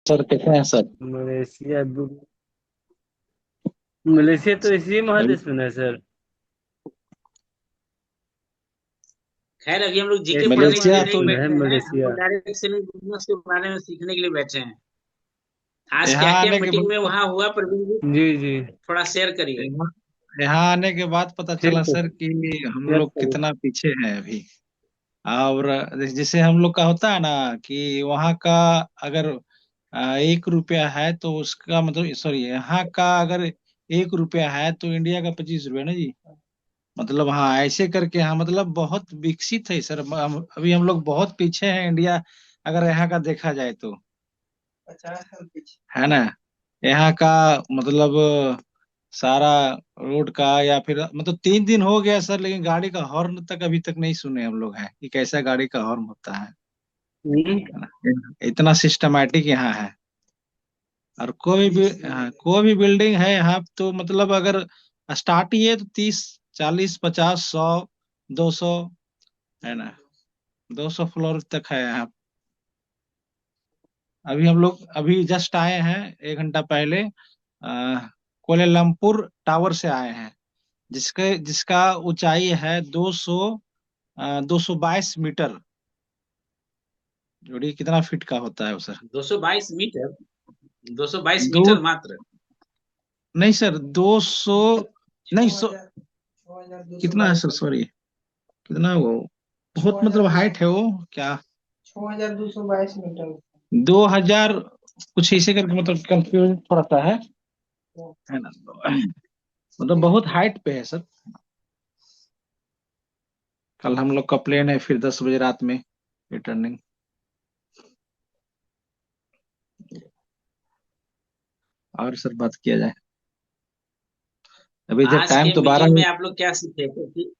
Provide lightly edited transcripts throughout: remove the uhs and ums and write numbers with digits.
Sir कैसे हैं sir? Malaysia Malaysia तो इसी अभी महादेश में है सर। खैर अभी हम लोग जीके ऐसे पढ़ने के लिए मलेशिया नहीं तो महादेश में है बैठे हैं, हम लोग मलेशिया। डायरेक्ट सेलिंग बिजनेस के बारे में सीखने के लिए बैठे हैं। आज क्या यहाँ क्या आने के मीटिंग में बाद वहां हुआ, प्रवीण जी जी जी। थोड़ा शेयर करिए। यहाँ यहाँ आने के बाद पता चला ठीक है सर सर। कि हम यस लोग सर। कितना पीछे हैं अभी। और जैसे हम लोग का होता है ना कि वहाँ का अगर 1 रुपया है तो उसका मतलब, सॉरी, यहाँ का अगर 1 रुपया है तो इंडिया का 25 रुपया ना जी। मतलब हाँ, ऐसे करके हाँ, मतलब बहुत विकसित है सर। अभी हम लोग बहुत पीछे हैं इंडिया, अगर यहाँ का देखा जाए तो। 50 साल पीछे है ना यहाँ का। मतलब सारा रोड का, या फिर मतलब 3 दिन हो गया सर, लेकिन गाड़ी का हॉर्न तक अभी तक नहीं सुने हम लोग हैं कि कैसा गाड़ी का हॉर्न होता है ना। इतना सिस्टमैटिक यहाँ है। और कोई भी, हाँ, कोई भी बिल्डिंग है यहाँ तो मतलब अगर स्टार्ट ही है तो 30 40 50 100 200, है ना। 200 फ्लोर तक है यहाँ। अभी हम लोग अभी जस्ट आए हैं 1 घंटा पहले, कोलालमपुर टावर से आए हैं, जिसका ऊंचाई है 222 मीटर। जोड़ी कितना फीट का होता है वो सर? 222 मीटर, 222 दो, मीटर मात्र। नहीं सर, 200, नहीं कितना है सर, सॉरी, कितना वो, बहुत मतलब हाइट है वो क्या, 6222 मीटर, 2000 कुछ ऐसे करके, मतलब कंफ्यूज थोड़ा सा है ना। मतलब बहुत हाइट पे है सर। कल हम लोग का प्लेन है फिर 10 बजे रात में रिटर्निंग। और सर बात किया जाए, अभी इधर आज टाइम के तो मीटिंग 12। में आप लोग क्या सीखे? क्योंकि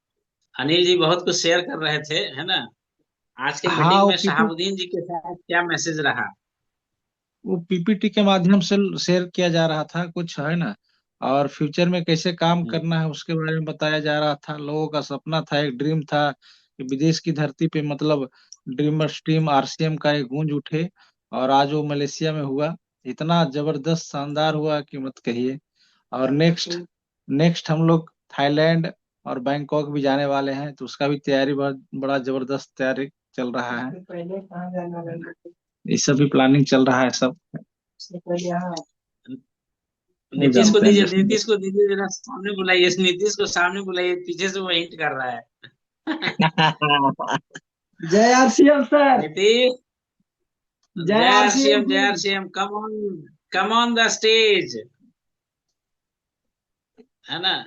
अनिल जी बहुत कुछ शेयर कर रहे थे, है ना। आज के हाँ, मीटिंग में शहाबुद्दीन जी के साथ क्या मैसेज रहा? वो पीपीटी के माध्यम से शेयर किया जा रहा था कुछ, है ना। और फ्यूचर में कैसे काम हम्म, करना है उसके बारे में बताया जा रहा था। लोगों का सपना था, एक ड्रीम था कि विदेश की धरती पे मतलब ड्रीमर्स टीम आरसीएम का एक गूंज उठे। और आज वो मलेशिया में हुआ, इतना जबरदस्त शानदार हुआ कि मत कहिए। और नेक्स्ट नेक्स्ट हम लोग थाईलैंड और बैंकॉक भी जाने वाले हैं, तो उसका भी तैयारी बहुत बड़ा जबरदस्त तैयारी चल रहा है। पहले कहाँ जाना है, ये सब भी प्लानिंग चल रहा है सब। इससे पहले यहाँ वो नीतीश को जानते हैं दीजिए, जैसे। नीतीश को दीजिए जरा सामने बुलाइए, नीतीश को सामने बुलाइए, पीछे से वो हिंट कर रहा है। जय आरसीएम सर। नीतीश, जय जय आरसीएम आरसीएम, जय sir. RCM, come on the stage, है ना।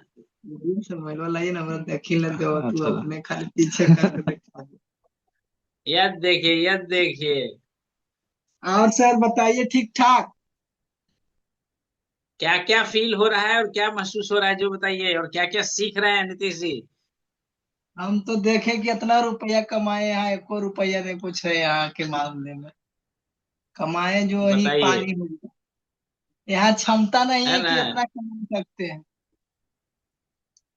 समझ वाला ये ना, देखी ले दो तू अपने खाली पीछे कर दे। यद देखिए, यद देखिए। और सर बताइए, ठीक ठाक? क्या क्या फील हो रहा है और क्या महसूस हो रहा है जो बताइए, और क्या क्या सीख रहे हैं नीतीश जी? हम तो देखे कि इतना रुपया कमाए, यहाँ एको रुपया नहीं कुछ है यहाँ के मामले में। कमाए जो वही बताइए, पानी हो गया। यहाँ क्षमता नहीं है है ना। कि इतना कमा सकते हैं।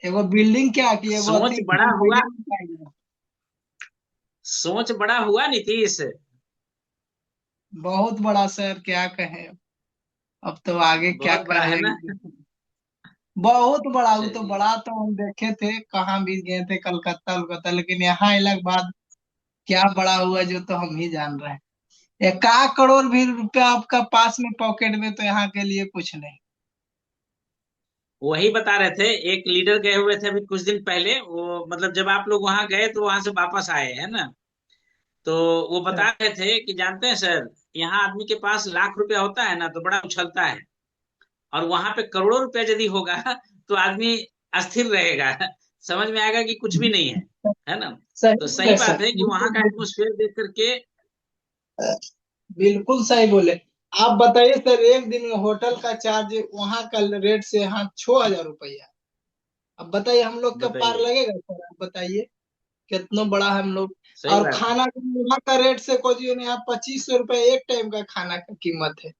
एगो बिल्डिंग क्या की, एगो सोच अथी बड़ा हुआ, बिल्डिंग पाएगा। सोच बड़ा हुआ नीतीश। बहुत बड़ा सर, क्या कहें। अब तो आगे क्या बहुत बड़ा है ना। करेंगे। बहुत बड़ा, वो तो चलिए, बड़ा तो हम देखे थे, कहाँ भी गए थे, कलकत्ता उलकत्ता, लेकिन यहाँ आने के बाद क्या बड़ा हुआ जो तो हम ही जान रहे हैं। 1 करोड़ भी रुपया आपका पास में पॉकेट में तो यहाँ के लिए कुछ नहीं। वही बता रहे थे, एक लीडर गए हुए थे अभी कुछ दिन पहले, वो मतलब जब आप लोग वहां गए तो वहां से वापस आए, है ना। तो वो बता रहे थे कि जानते हैं सर, यहाँ आदमी के पास लाख रुपया होता है ना तो बड़ा उछलता है, और वहां पे करोड़ों रुपया यदि होगा तो आदमी अस्थिर रहेगा, समझ में आएगा कि कुछ भी नहीं है ना। तो सही सही बोले बात सर, है कि वहां का एटमोस्फेयर देख करके। बिल्कुल सही बोले। आप बताइए सर, एक दिन में होटल का चार्ज वहाँ का रेट से यहाँ 6,000 रुपया। अब बताइए हम लोग का पार बताइए, लगेगा सर? आप बताइए, कितना बड़ा है हम लोग। सही और बात है, खाना का वहाँ का रेट से को जी यहाँ 2500 रुपया एक टाइम का खाना का कीमत है।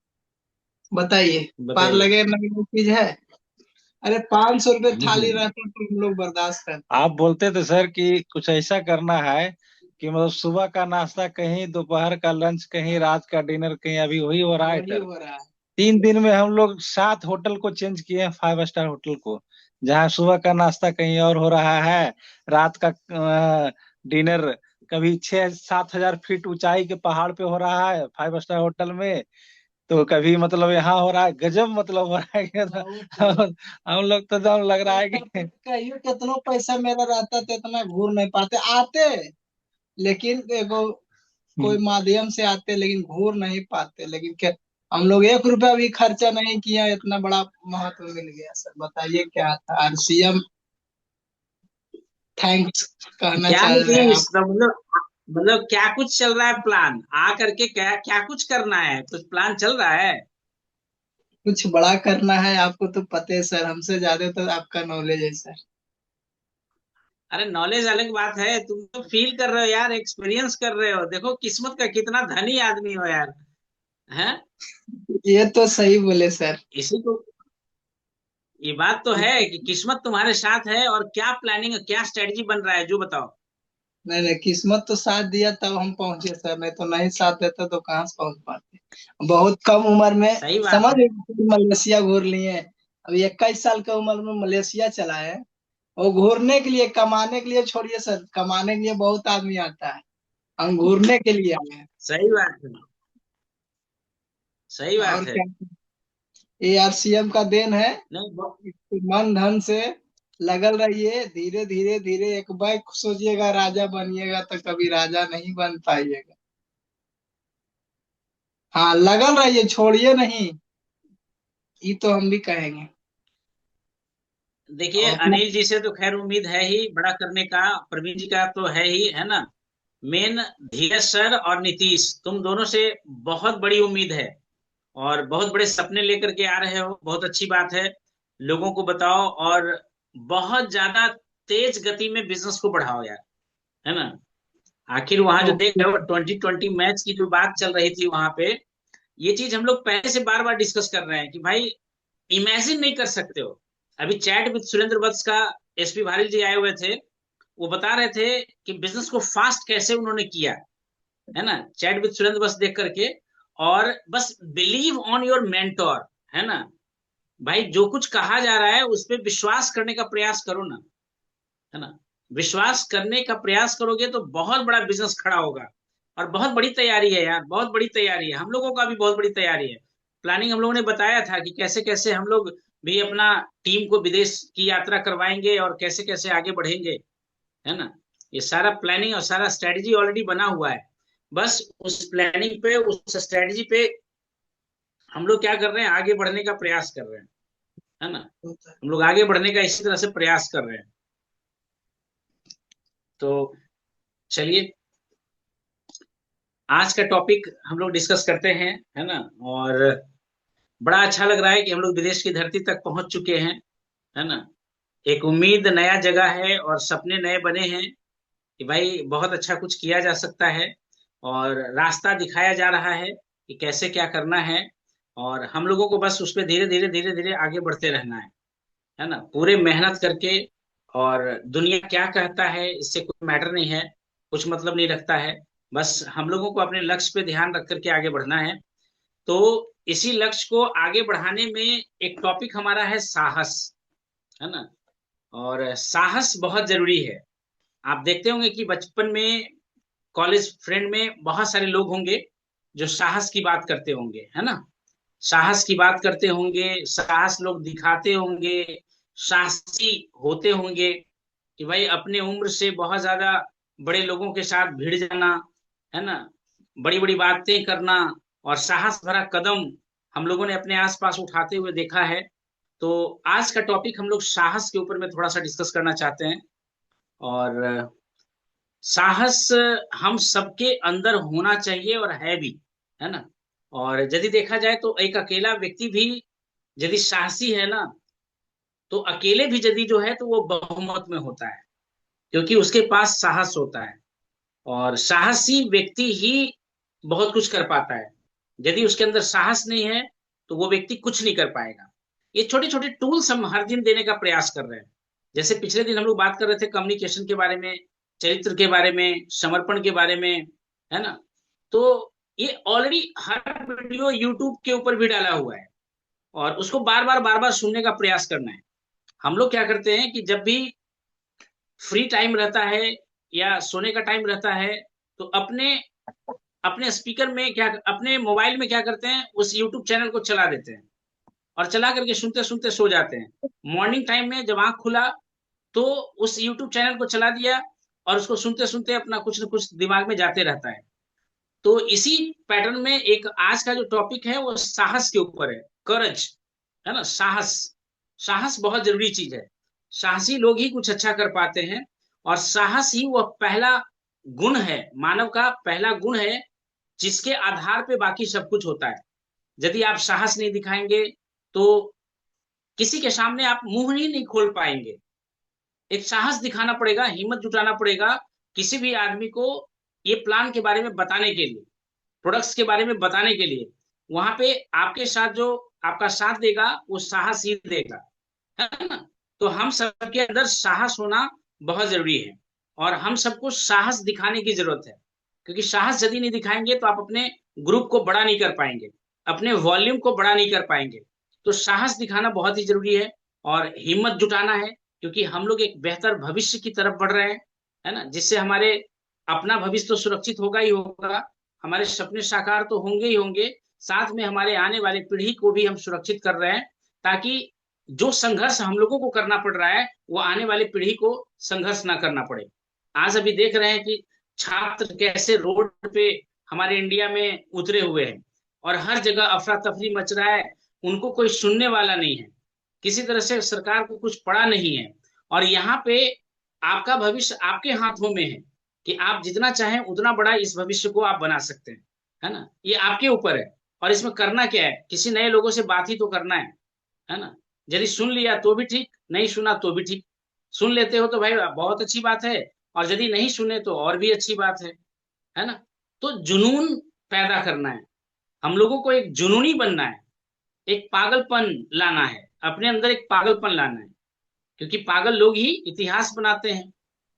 बताइए, पार बताइए। लगे ना, ये चीज है। अरे 500 रुपये थाली हम्म। रहता तो हम लोग बर्दाश्त करते। आप बोलते थे सर कि कुछ ऐसा करना है कि मतलब सुबह का नाश्ता कहीं, दोपहर का लंच कहीं, रात का डिनर कहीं, अभी वही हो रहा है वही सर। हो रहा है। 3 दिन में हम लोग 7 होटल को चेंज किए हैं, 5 स्टार होटल को, जहाँ सुबह का नाश्ता कहीं और हो रहा है, रात का डिनर कभी 6-7 हजार फीट ऊंचाई के पहाड़ पे हो रहा है 5 स्टार होटल में, तो कभी मतलब यहाँ हो रहा है, गजब मतलब हो रहा है कि बहुत हम लोग तो एकदम लग रहा है कि कहियो कितना पैसा मेरा रहता तो इतना घूर नहीं पाते, आते लेकिन देखो कोई माध्यम से आते लेकिन घूर नहीं पाते, लेकिन क्या हम लोग 1 रुपया भी खर्चा नहीं किया, इतना बड़ा महत्व मिल गया सर। बताइए क्या था, आरसीएम थैंक्स कहना क्या चाह रहे हैं नीतीश, आप। तो मतलब क्या कुछ चल रहा है प्लान, आ करके क्या क्या कुछ करना है, कुछ प्लान चल रहा है? कुछ बड़ा करना है, आपको तो पता है सर, हमसे ज्यादा तो आपका नॉलेज है सर। अरे नॉलेज अलग बात है, तुम तो फील कर रहे हो यार, एक्सपीरियंस कर रहे हो, देखो किस्मत का कितना धनी आदमी हो यार, हैं? ये तो सही बोले सर। इसी को, ये बात तो है कि किस्मत तुम्हारे साथ है, और क्या प्लानिंग, क्या स्ट्रेटजी बन रहा है जो बताओ। नहीं नहीं, किस्मत तो साथ दिया तब हम पहुंचे सर, नहीं तो नहीं साथ देता तो कहाँ से पहुंच पाते। बहुत कम उम्र में सही बात समझ है। मलेशिया घूर लिए। अभी 21 साल की उम्र में मलेशिया चला है। और घूरने के लिए, कमाने के लिए छोड़िए सर, कमाने के लिए बहुत आदमी आता है, हम घूरने के लिए आए हैं। सही बात है। सही और बात है। क्या, ये आरसीएम का देन है। नहीं मन धन से लगल रहिए, धीरे धीरे धीरे एक बार सोचिएगा राजा बनिएगा तो कभी राजा नहीं बन पाइएगा। हाँ लगल रहिए, छोड़िए नहीं, ये तो हम भी कहेंगे। देखिए, और अपना अनिल जी से तो खैर उम्मीद है ही बड़ा करने का, प्रवीण जी का तो है ही, है ना। मेन धीरज सर और नीतीश, तुम दोनों से बहुत बड़ी उम्मीद है, और बहुत बड़े सपने लेकर के आ रहे हो, बहुत अच्छी बात है। लोगों को बताओ, और बहुत ज्यादा तेज गति में बिजनेस को बढ़ाओ यार, है ना। आखिर वहां जो देख ओके। रहे हो 2020 मैच की जो बात चल रही थी वहां पे, ये चीज हम लोग पहले से बार बार डिस्कस कर रहे हैं कि भाई इमेजिन नहीं कर सकते हो। अभी चैट विद सुरेंद्र वत्स का एसपी भारी जी आए हुए थे, वो बता रहे थे कि बिजनेस को फास्ट कैसे उन्होंने किया, है ना, चैट विद सुरेंद्र वत्स देख करके। और बस बिलीव ऑन योर मेंटोर, है ना। भाई जो कुछ कहा जा रहा है उस पर विश्वास करने का प्रयास करो ना, है ना। विश्वास करने का प्रयास करोगे तो बहुत बड़ा बिजनेस खड़ा होगा। और बहुत बड़ी तैयारी है यार, बहुत बड़ी तैयारी है, हम लोगों का भी बहुत बड़ी तैयारी है। प्लानिंग हम लोगों ने बताया था कि कैसे कैसे हम लोग भी अपना टीम को विदेश की यात्रा करवाएंगे, और कैसे कैसे आगे बढ़ेंगे, है ना। ये सारा प्लानिंग और सारा स्ट्रेटजी ऑलरेडी बना हुआ है। बस उस प्लानिंग पे, उस स्ट्रेटजी पे हम लोग क्या कर रहे हैं, आगे बढ़ने का प्रयास कर रहे हैं, है ना। हम लोग आगे बढ़ने का इसी तरह से प्रयास कर रहे हैं। तो चलिए, आज का टॉपिक हम लोग डिस्कस करते हैं, है ना। और बड़ा अच्छा लग रहा है कि हम लोग विदेश की धरती तक पहुंच चुके हैं, है ना। एक उम्मीद नया जगह है, और सपने नए बने हैं कि भाई बहुत अच्छा कुछ किया जा सकता है, और रास्ता दिखाया जा रहा है कि कैसे क्या करना है। और हम लोगों को बस उस पर धीरे धीरे धीरे धीरे आगे बढ़ते रहना है ना, पूरे मेहनत करके। और दुनिया क्या कहता है इससे कोई मैटर नहीं है, कुछ मतलब नहीं रखता है। बस हम लोगों को अपने लक्ष्य पे ध्यान रख करके आगे बढ़ना है। तो इसी लक्ष्य को आगे बढ़ाने में एक टॉपिक हमारा है साहस, है ना। और साहस बहुत जरूरी है। आप देखते होंगे कि बचपन में, कॉलेज फ्रेंड में बहुत सारे लोग होंगे जो साहस की बात करते होंगे, है ना। साहस की बात करते होंगे, साहस लोग दिखाते होंगे, साहसी होते होंगे कि भाई अपने उम्र से बहुत ज्यादा बड़े लोगों के साथ भिड़ जाना, है ना, बड़ी बड़ी बातें करना, और साहस भरा कदम हम लोगों ने अपने आसपास उठाते हुए देखा है। तो आज का टॉपिक हम लोग साहस के ऊपर में थोड़ा सा डिस्कस करना चाहते हैं। और साहस हम सबके अंदर होना चाहिए, और है भी, है ना। और यदि देखा जाए तो एक अकेला व्यक्ति भी यदि साहसी है ना, तो अकेले भी यदि जो है तो वो बहुमत में होता है, क्योंकि उसके पास साहस होता है। और साहसी व्यक्ति ही बहुत कुछ कर पाता है। यदि उसके अंदर साहस नहीं है तो वो व्यक्ति कुछ नहीं कर पाएगा। ये छोटे छोटे टूल्स हम हर दिन देने का प्रयास कर रहे हैं। जैसे पिछले दिन हम लोग बात कर रहे थे कम्युनिकेशन के बारे में, चरित्र के बारे में, समर्पण के बारे में, है ना। तो ये ऑलरेडी हर वीडियो यूट्यूब के ऊपर भी डाला हुआ है और उसको बार बार सुनने का प्रयास करना है। हम लोग क्या करते हैं कि जब भी फ्री टाइम रहता है या सोने का टाइम रहता है तो अपने अपने स्पीकर में क्या, अपने मोबाइल में क्या करते हैं, उस यूट्यूब चैनल को चला देते हैं और चला करके सुनते सुनते सो जाते हैं। मॉर्निंग टाइम में जब आंख खुला तो उस यूट्यूब चैनल को चला दिया और उसको सुनते सुनते अपना कुछ न कुछ दिमाग में जाते रहता है। तो इसी पैटर्न में एक आज का जो टॉपिक है वो साहस के ऊपर है, करज, है ना। साहस, साहस बहुत जरूरी चीज है। साहसी लोग ही कुछ अच्छा कर पाते हैं और साहस ही वह पहला गुण है, मानव का पहला गुण है जिसके आधार पे बाकी सब कुछ होता है। यदि आप साहस नहीं दिखाएंगे तो किसी के सामने आप मुंह ही नहीं खोल पाएंगे। एक साहस दिखाना पड़ेगा, हिम्मत जुटाना पड़ेगा किसी भी आदमी को ये प्लान के बारे में बताने के लिए, प्रोडक्ट्स के बारे में बताने के लिए। वहां पे आपके साथ जो आपका साथ देगा वो साहस ही देगा, है ना। तो हम सबके अंदर साहस होना बहुत जरूरी है और हम सबको साहस दिखाने की जरूरत है, क्योंकि साहस यदि नहीं दिखाएंगे तो आप अपने ग्रुप को बड़ा नहीं कर पाएंगे, अपने वॉल्यूम को बड़ा नहीं कर पाएंगे। तो साहस दिखाना बहुत ही जरूरी है और हिम्मत जुटाना है, क्योंकि हम लोग एक बेहतर भविष्य की तरफ बढ़ रहे हैं, है ना, जिससे हमारे अपना भविष्य तो सुरक्षित होगा ही होगा, हमारे सपने साकार तो होंगे ही होंगे, साथ में हमारे आने वाले पीढ़ी को भी हम सुरक्षित कर रहे हैं, ताकि जो संघर्ष हम लोगों को करना पड़ रहा है वो आने वाली पीढ़ी को संघर्ष ना करना पड़े। आज अभी देख रहे हैं कि छात्र कैसे रोड पे हमारे इंडिया में उतरे हुए हैं और हर जगह अफरा तफरी मच रहा है, उनको कोई सुनने वाला नहीं है, किसी तरह से सरकार को कुछ पड़ा नहीं है। और यहाँ पे आपका भविष्य आपके हाथों में है कि आप जितना चाहें उतना बड़ा इस भविष्य को आप बना सकते हैं, है ना। ये आपके ऊपर है और इसमें करना क्या है, किसी नए लोगों से बात ही तो करना है ना। यदि सुन लिया तो भी ठीक, नहीं सुना तो भी ठीक। सुन लेते हो तो भाई बहुत अच्छी बात है, और यदि नहीं सुने तो और भी अच्छी बात है ना। तो जुनून पैदा करना है, हम लोगों को एक जुनूनी बनना है, एक पागलपन लाना है, अपने अंदर एक पागलपन लाना है, क्योंकि पागल लोग ही इतिहास बनाते हैं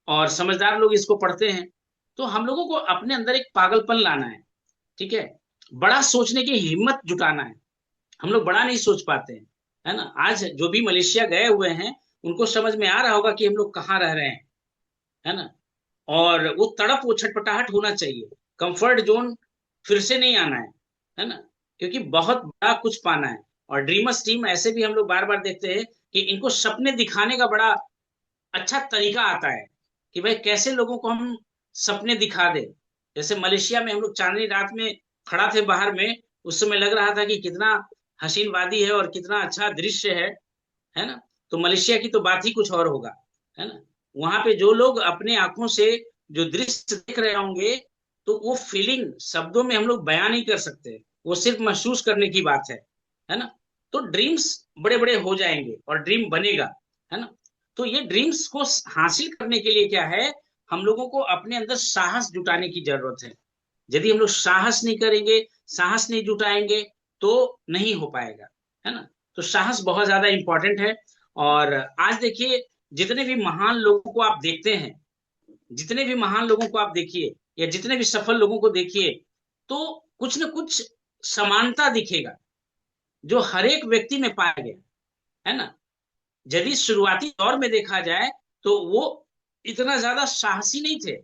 और समझदार लोग इसको पढ़ते हैं। तो हम लोगों को अपने अंदर एक पागलपन लाना है, ठीक है। बड़ा सोचने की हिम्मत जुटाना है, हम लोग बड़ा नहीं सोच पाते हैं, है ना। आज जो भी मलेशिया गए हुए हैं उनको समझ में आ रहा होगा कि हम लोग कहाँ रह रहे हैं, है ना। और वो तड़प, वो छटपटाहट होना चाहिए, कंफर्ट जोन फिर से नहीं आना है ना, क्योंकि बहुत बड़ा कुछ पाना है। और ड्रीमर्स टीम ऐसे भी हम लोग बार बार देखते हैं कि इनको सपने दिखाने का बड़ा अच्छा तरीका आता है कि भाई कैसे लोगों को हम सपने दिखा दे। जैसे मलेशिया में हम लोग चांदनी रात में खड़ा थे बाहर में, उस समय लग रहा था कि कितना हसीन वादी है और कितना अच्छा दृश्य है ना। तो मलेशिया की तो बात ही कुछ और होगा, है ना। वहां पे जो लोग अपने आंखों से जो दृश्य देख रहे होंगे तो वो फीलिंग शब्दों में हम लोग बयान नहीं कर सकते, वो सिर्फ महसूस करने की बात है ना। तो ड्रीम्स बड़े बड़े हो जाएंगे और ड्रीम बनेगा, है ना। तो ये ड्रीम्स को हासिल करने के लिए क्या है, हम लोगों को अपने अंदर साहस जुटाने की जरूरत है। यदि हम लोग साहस नहीं करेंगे, साहस नहीं जुटाएंगे तो नहीं हो पाएगा, है ना। तो साहस बहुत ज्यादा इंपॉर्टेंट है। और आज देखिए, जितने भी महान लोगों को आप देखते हैं, जितने भी महान लोगों को आप देखिए या जितने भी सफल लोगों को देखिए, तो कुछ न कुछ समानता दिखेगा जो हर एक व्यक्ति में पाया गया, है ना। यदि शुरुआती दौर में देखा जाए तो वो इतना ज्यादा साहसी नहीं थे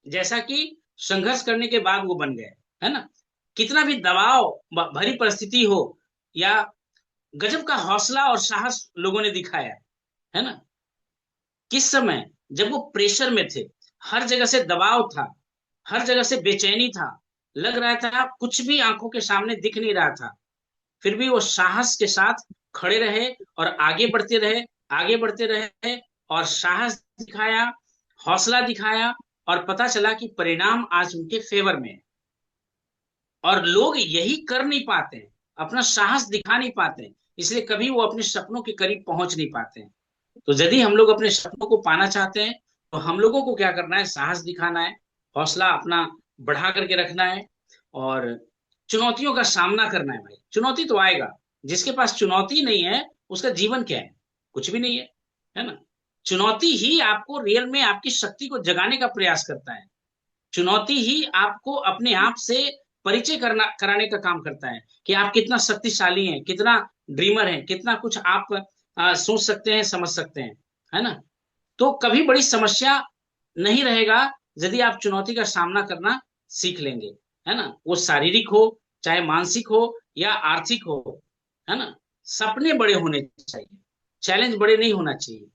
जैसा कि संघर्ष करने के बाद वो बन गए, है ना। कितना भी दबाव भरी परिस्थिति हो या गजब का हौसला और साहस लोगों ने दिखाया, है ना। किस समय, जब वो प्रेशर में थे, हर जगह से दबाव था, हर जगह से बेचैनी था, लग रहा था कुछ भी आंखों के सामने दिख नहीं रहा था, फिर भी वो साहस के साथ खड़े रहे और आगे बढ़ते रहे, आगे बढ़ते रहे और साहस दिखाया, हौसला दिखाया, और पता चला कि परिणाम आज उनके फेवर में है। और लोग यही कर नहीं पाते हैं, अपना साहस दिखा नहीं पाते हैं, इसलिए कभी वो अपने सपनों के करीब पहुंच नहीं पाते हैं। तो यदि हम लोग अपने सपनों को पाना चाहते हैं तो हम लोगों को क्या करना है, साहस दिखाना है, हौसला अपना बढ़ा करके रखना है और चुनौतियों का सामना करना है। भाई चुनौती तो आएगा, जिसके पास चुनौती नहीं है उसका जीवन क्या है, कुछ भी नहीं है ना। चुनौती ही आपको रियल में आपकी शक्ति को जगाने का प्रयास करता है। चुनौती ही आपको अपने आप से परिचय कराने का काम करता है कि आप कितना शक्तिशाली हैं, कितना ड्रीमर हैं, कितना कुछ आप सोच सकते हैं, समझ सकते हैं, है ना। तो कभी बड़ी समस्या नहीं रहेगा यदि आप चुनौती का सामना करना सीख लेंगे, है ना। वो शारीरिक हो, चाहे मानसिक हो या आर्थिक हो, है ना। सपने बड़े होने चाहिए, चैलेंज बड़े नहीं होना चाहिए,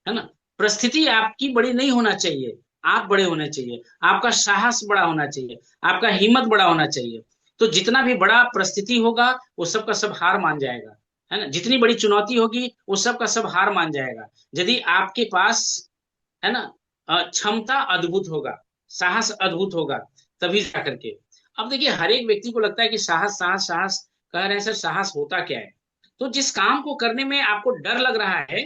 है ना। परिस्थिति आपकी बड़ी नहीं होना चाहिए, आप बड़े होने चाहिए। आपका साहस बड़ा होना चाहिए, आपका हिम्मत बड़ा होना चाहिए। तो जितना भी बड़ा परिस्थिति होगा वो सब का सब हार मान जाएगा, है ना। जितनी बड़ी चुनौती होगी वो सब का सब हार मान जाएगा यदि आपके पास, है ना, क्षमता अद्भुत होगा, साहस अद्भुत होगा, तभी जा करके। अब देखिए, हर एक व्यक्ति को लगता है कि साहस साहस साहस कह रहे हैं सर, साहस होता क्या है। तो जिस काम को करने में आपको डर लग रहा है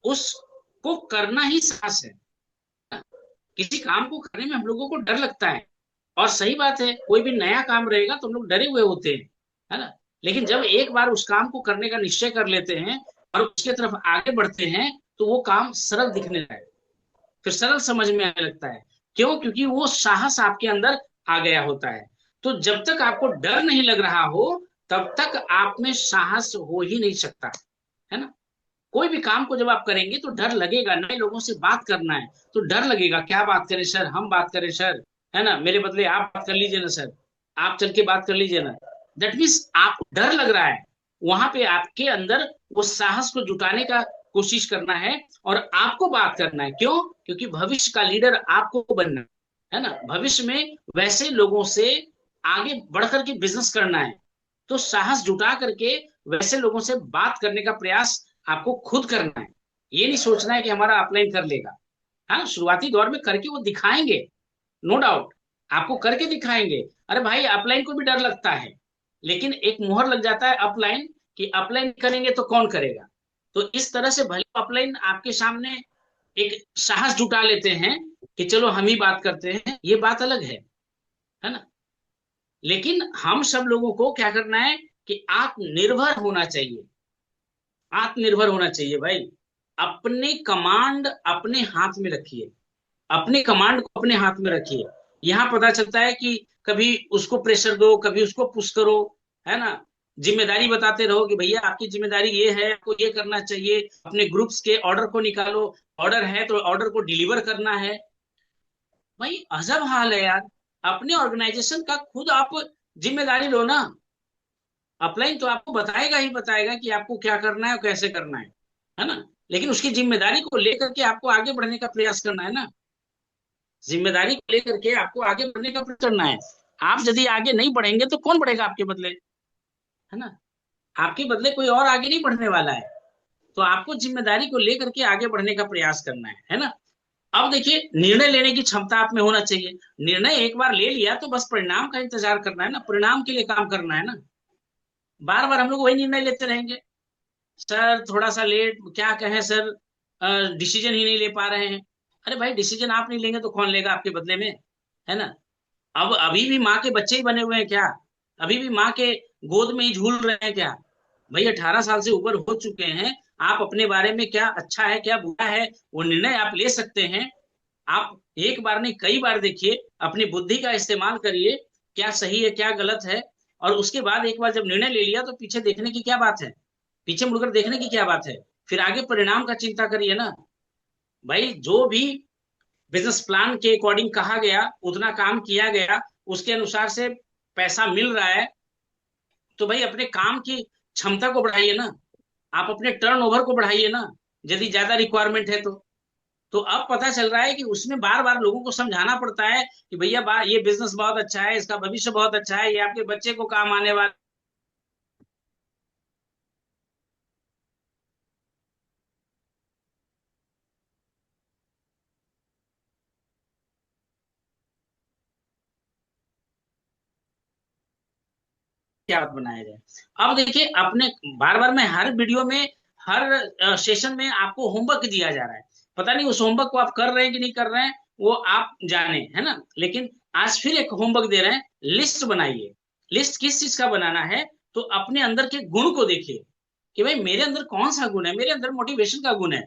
उसको करना ही साहस है। किसी काम को करने में हम लोगों को डर लगता है, और सही बात है, कोई भी नया काम रहेगा तो हम लोग डरे हुए होते हैं, है ना। लेकिन जब एक बार उस काम को करने का निश्चय कर लेते हैं और उसके तरफ आगे बढ़ते हैं तो वो काम सरल दिखने लगता है, फिर सरल समझ में आने लगता है। क्यों? क्योंकि वो साहस आपके अंदर आ गया होता है। तो जब तक आपको डर नहीं लग रहा हो तब तक आप में साहस हो ही नहीं सकता, है ना। कोई भी काम को जब आप करेंगे तो डर लगेगा। नए लोगों से बात करना है तो डर लगेगा, क्या बात करें सर, हम बात करें सर, है ना, मेरे बदले आप बात कर लीजिए ना सर, आप चल के बात कर लीजिए ना। दैट मीन्स आपको डर लग रहा है। वहां पे आपके अंदर वो साहस को जुटाने का कोशिश करना है और आपको बात करना है। क्यों? क्योंकि भविष्य का लीडर आपको बनना है ना। भविष्य में वैसे लोगों से आगे बढ़कर के बिजनेस करना है, तो साहस जुटा करके वैसे लोगों से बात करने का प्रयास आपको खुद करना है। ये नहीं सोचना है कि हमारा अपलाइन कर लेगा। हाँ, शुरुआती दौर में करके वो दिखाएंगे, नो डाउट, आपको करके दिखाएंगे। अरे भाई, अपलाइन को भी डर लगता है, लेकिन एक मुहर लग जाता है अपलाइन कि अपलाइन करेंगे तो कौन करेगा। तो इस तरह से भले अपलाइन आपके सामने एक साहस जुटा लेते हैं कि चलो हम ही बात करते हैं, ये बात अलग है ना। लेकिन हम सब लोगों को क्या करना है कि आत्मनिर्भर होना चाहिए। आत्मनिर्भर होना चाहिए भाई। अपने कमांड अपने हाथ में रखिए, अपने कमांड को अपने हाथ में रखिए। यहाँ पता चलता है कि कभी उसको प्रेशर दो, कभी उसको पुश करो, है ना। जिम्मेदारी बताते रहो कि भैया आपकी जिम्मेदारी ये है, आपको ये करना चाहिए। अपने ग्रुप्स के ऑर्डर को निकालो, ऑर्डर है तो ऑर्डर को डिलीवर करना है। भाई अजब हाल है यार। अपने ऑर्गेनाइजेशन का खुद आप जिम्मेदारी लो ना। अपलाइन तो आपको बताएगा ही बताएगा कि आपको क्या करना है और कैसे करना है ना। लेकिन उसकी जिम्मेदारी को लेकर के आपको आगे बढ़ने का प्रयास करना है ना। जिम्मेदारी को लेकर के आपको आगे बढ़ने का प्रयास करना है। आप यदि आगे नहीं बढ़ेंगे तो कौन बढ़ेगा आपके बदले, है ना। आपके बदले कोई और आगे नहीं बढ़ने वाला है। तो आपको जिम्मेदारी को लेकर के आगे बढ़ने का प्रयास करना है ना। अब देखिए, निर्णय लेने की क्षमता आप में होना चाहिए। निर्णय एक बार ले लिया तो बस परिणाम का इंतजार करना है ना, परिणाम के लिए काम करना है ना। बार बार हम लोग वही निर्णय लेते रहेंगे, सर थोड़ा सा लेट, क्या कहें सर, डिसीजन ही नहीं ले पा रहे हैं। अरे भाई, डिसीजन आप नहीं लेंगे तो कौन लेगा आपके बदले में, है ना। अब अभी भी माँ के बच्चे ही बने हुए हैं क्या? अभी भी माँ के गोद में ही झूल रहे हैं क्या? भाई 18 साल से ऊपर हो चुके हैं। आप अपने बारे में क्या अच्छा है क्या बुरा है वो निर्णय आप ले सकते हैं। आप एक बार नहीं कई बार देखिए, अपनी बुद्धि का इस्तेमाल करिए, क्या सही है क्या गलत है। और उसके बाद एक बार जब निर्णय ले लिया तो पीछे देखने की क्या बात है, पीछे मुड़कर देखने की क्या बात है। फिर आगे परिणाम का चिंता करिए ना। भाई जो भी बिजनेस प्लान के अकॉर्डिंग कहा गया उतना काम किया गया, उसके अनुसार से पैसा मिल रहा है, तो भाई अपने काम की क्षमता को बढ़ाइए ना। आप अपने टर्नओवर को बढ़ाइए ना, यदि ज्यादा रिक्वायरमेंट है तो अब पता चल रहा है कि उसमें बार बार लोगों को समझाना पड़ता है कि भैया ये बिजनेस बहुत अच्छा है, इसका भविष्य बहुत अच्छा है, ये आपके बच्चे को काम आने वाला। क्या बनाया जाए। अब देखिए, अपने बार बार मैं हर वीडियो में, हर सेशन में आपको होमवर्क दिया जा रहा है। पता नहीं उस होमवर्क को आप कर रहे हैं कि नहीं कर रहे हैं, वो आप जाने, है ना। लेकिन आज फिर एक होमवर्क दे रहे हैं, लिस्ट बनाइए। लिस्ट किस चीज का बनाना है? तो अपने अंदर के गुण को देखिए कि भाई मेरे अंदर कौन सा गुण है। मेरे अंदर मोटिवेशन का गुण है,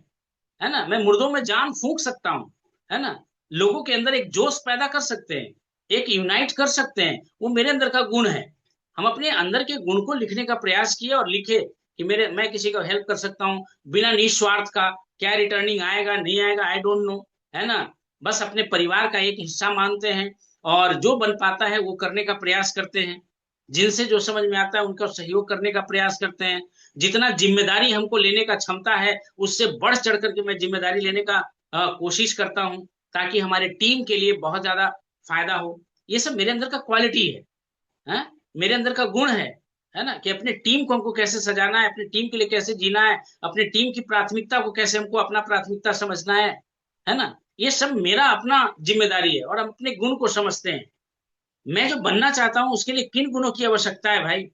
है ना, मैं मुर्दों में जान फूंक सकता हूँ, है ना, लोगों के अंदर एक जोश पैदा कर सकते हैं, एक यूनाइट कर सकते हैं, वो मेरे अंदर का गुण है। हम अपने अंदर के गुण को लिखने का प्रयास किए और लिखे कि मैं किसी का हेल्प कर सकता हूँ बिना निस्वार्थ का। क्या रिटर्निंग आएगा नहीं आएगा आई डोंट नो, है ना, बस अपने परिवार का एक हिस्सा मानते हैं और जो बन पाता है वो करने का प्रयास करते हैं, जिनसे जो समझ में आता है उनका सहयोग करने का प्रयास करते हैं। जितना जिम्मेदारी हमको लेने का क्षमता है उससे बढ़ चढ़ करके मैं जिम्मेदारी लेने का कोशिश करता हूँ, ताकि हमारे टीम के लिए बहुत ज्यादा फायदा हो। ये सब मेरे अंदर का क्वालिटी है, मेरे अंदर का गुण है ना, कि अपने टीम को हमको कैसे सजाना है, अपनी टीम के लिए कैसे जीना है, अपनी टीम की प्राथमिकता को कैसे हमको अपना प्राथमिकता समझना है ना, ये सब मेरा अपना जिम्मेदारी है और हम अपने गुण को समझते हैं। मैं जो बनना चाहता हूं उसके लिए किन गुणों की आवश्यकता है भाई?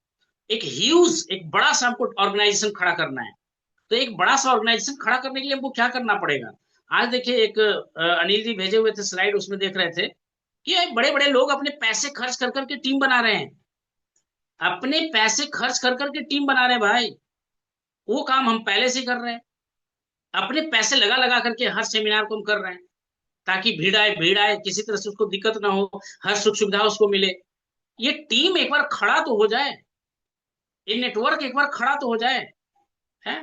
एक बड़ा सा हमको ऑर्गेनाइजेशन खड़ा करना है। तो एक बड़ा सा ऑर्गेनाइजेशन खड़ा करने के लिए हमको क्या करना पड़ेगा? आज देखिए एक अनिल जी भेजे हुए थे स्लाइड, उसमें देख रहे थे कि बड़े बड़े लोग अपने पैसे खर्च कर करके टीम बना रहे हैं, अपने पैसे खर्च कर करके टीम बना रहे हैं भाई। वो काम हम पहले से कर रहे हैं, अपने पैसे लगा लगा करके हर सेमिनार को हम कर रहे हैं, ताकि भीड़ आए किसी तरह से उसको दिक्कत ना हो, हर सुख सुविधा उसको मिले। ये टीम एक बार खड़ा तो हो जाए, ये नेटवर्क एक बार खड़ा तो हो जाए। है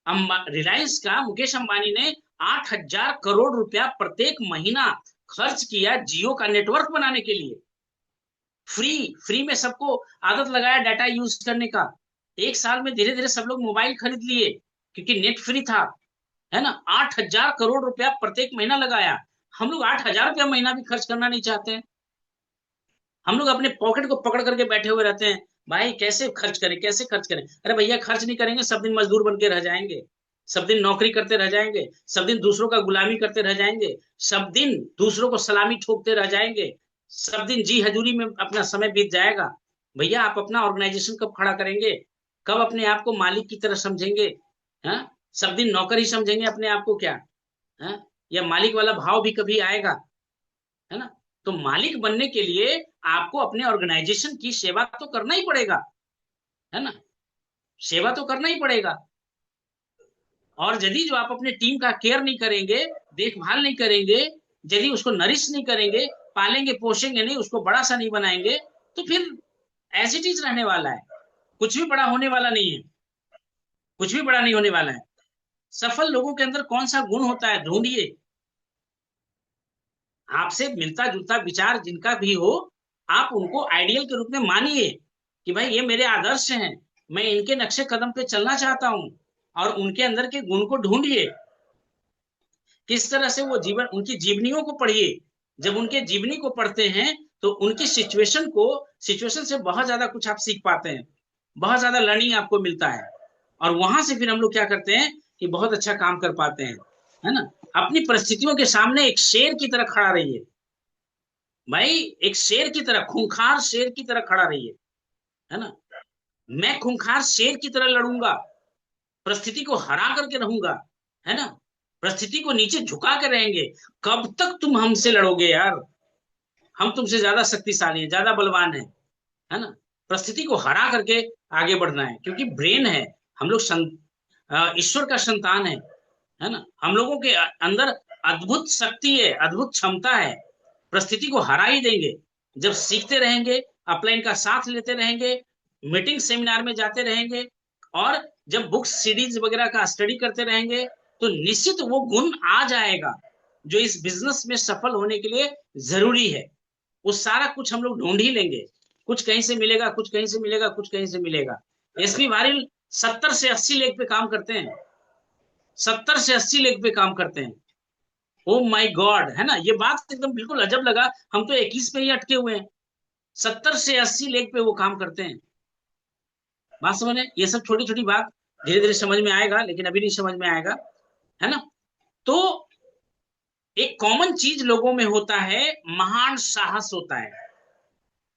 रिलायंस का मुकेश अंबानी ने 8,000 करोड़ रुपया प्रत्येक महीना खर्च किया जियो का नेटवर्क बनाने के लिए। फ्री फ्री में सबको आदत लगाया डाटा यूज करने का। एक साल में धीरे धीरे सब लोग मोबाइल खरीद लिए क्योंकि नेट फ्री था, है ना। 8,000 करोड़ रुपया प्रत्येक महीना लगाया। हम लोग 8,000 रुपया महीना भी खर्च करना नहीं चाहते हैं। हम लोग अपने पॉकेट को पकड़ करके बैठे हुए रहते हैं, भाई कैसे खर्च करें कैसे खर्च करें। अरे भैया खर्च नहीं करेंगे सब दिन मजदूर बन के रह जाएंगे, सब दिन नौकरी करते रह जाएंगे, सब दिन दूसरों का गुलामी करते रह जाएंगे, सब दिन दूसरों को सलामी ठोकते रह जाएंगे, सब दिन जी हजूरी में अपना समय बीत जाएगा। भैया आप अपना ऑर्गेनाइजेशन कब खड़ा करेंगे? कब अपने आप को मालिक की तरह समझेंगे? हाँ, सब दिन नौकर ही समझेंगे अपने आप को क्या? हाँ, या मालिक वाला भाव भी कभी आएगा? है ना। तो मालिक बनने के लिए आपको अपने ऑर्गेनाइजेशन की सेवा तो करना ही पड़ेगा, है ना, सेवा तो करना ही पड़ेगा। और यदि जो आप अपने टीम का केयर नहीं करेंगे, देखभाल नहीं करेंगे, यदि उसको नरिश नहीं करेंगे, पालेंगे पोषेंगे नहीं, उसको बड़ा सा नहीं बनाएंगे, तो फिर एज इट इज रहने वाला है, कुछ भी बड़ा होने वाला नहीं है, कुछ भी बड़ा नहीं होने वाला है। सफल लोगों के अंदर कौन सा गुण होता है ढूंढिए, आपसे मिलता जुलता विचार जिनका भी हो, आप उनको आइडियल के रूप में मानिए कि भाई ये मेरे आदर्श हैं, मैं इनके नक्शे कदम पे चलना चाहता हूं, और उनके अंदर के गुण को ढूंढिए। किस तरह से वो जीवन, उनकी जीवनियों को पढ़िए। जब उनके जीवनी को पढ़ते हैं तो उनकी सिचुएशन से बहुत ज्यादा कुछ आप सीख पाते हैं, बहुत ज्यादा लर्निंग आपको मिलता है, और वहां से फिर हम लोग क्या करते हैं कि बहुत अच्छा काम कर पाते हैं, है ना। अपनी परिस्थितियों के सामने एक शेर की तरह खड़ा रहिए भाई, एक शेर की तरह, खूंखार शेर की तरह खड़ा रहिए, है ना। मैं खूंखार शेर की तरह लड़ूंगा, परिस्थिति को हरा करके रहूंगा, है ना, परिस्थिति को नीचे झुका के रहेंगे। कब तक तुम हमसे लड़ोगे यार? हम तुमसे ज्यादा शक्तिशाली हैं, ज्यादा बलवान है ना। परिस्थिति को हरा करके आगे बढ़ना है, क्योंकि ब्रेन है, हम लोग ईश्वर का संतान है ना। हम लोगों के अंदर अद्भुत शक्ति है, अद्भुत क्षमता है, परिस्थिति को हरा ही देंगे। जब सीखते रहेंगे, अपलाइन का साथ लेते रहेंगे, मीटिंग सेमिनार में जाते रहेंगे, और जब बुक्स सीरीज वगैरह का स्टडी करते रहेंगे, तो निश्चित वो गुण आ जाएगा जो इस बिजनेस में सफल होने के लिए जरूरी है। वो सारा कुछ हम लोग ढूंढ ही लेंगे, कुछ कहीं से मिलेगा, कुछ कहीं से मिलेगा, कुछ कहीं से मिलेगा। एसपी वारिल 70 से 80 लेख पे काम करते हैं, 70 से 80 लेख पे काम करते हैं। ओ माय गॉड, है ना, ये बात एकदम बिल्कुल अजब लगा। हम तो 21 पे ही अटके हुए हैं, 70 से 80 लेख पे वो काम करते हैं। बात समझ में, ये सब छोटी छोटी बात धीरे धीरे समझ में आएगा, लेकिन अभी नहीं समझ में आएगा, है ना। तो एक कॉमन चीज लोगों में होता है, महान साहस होता है,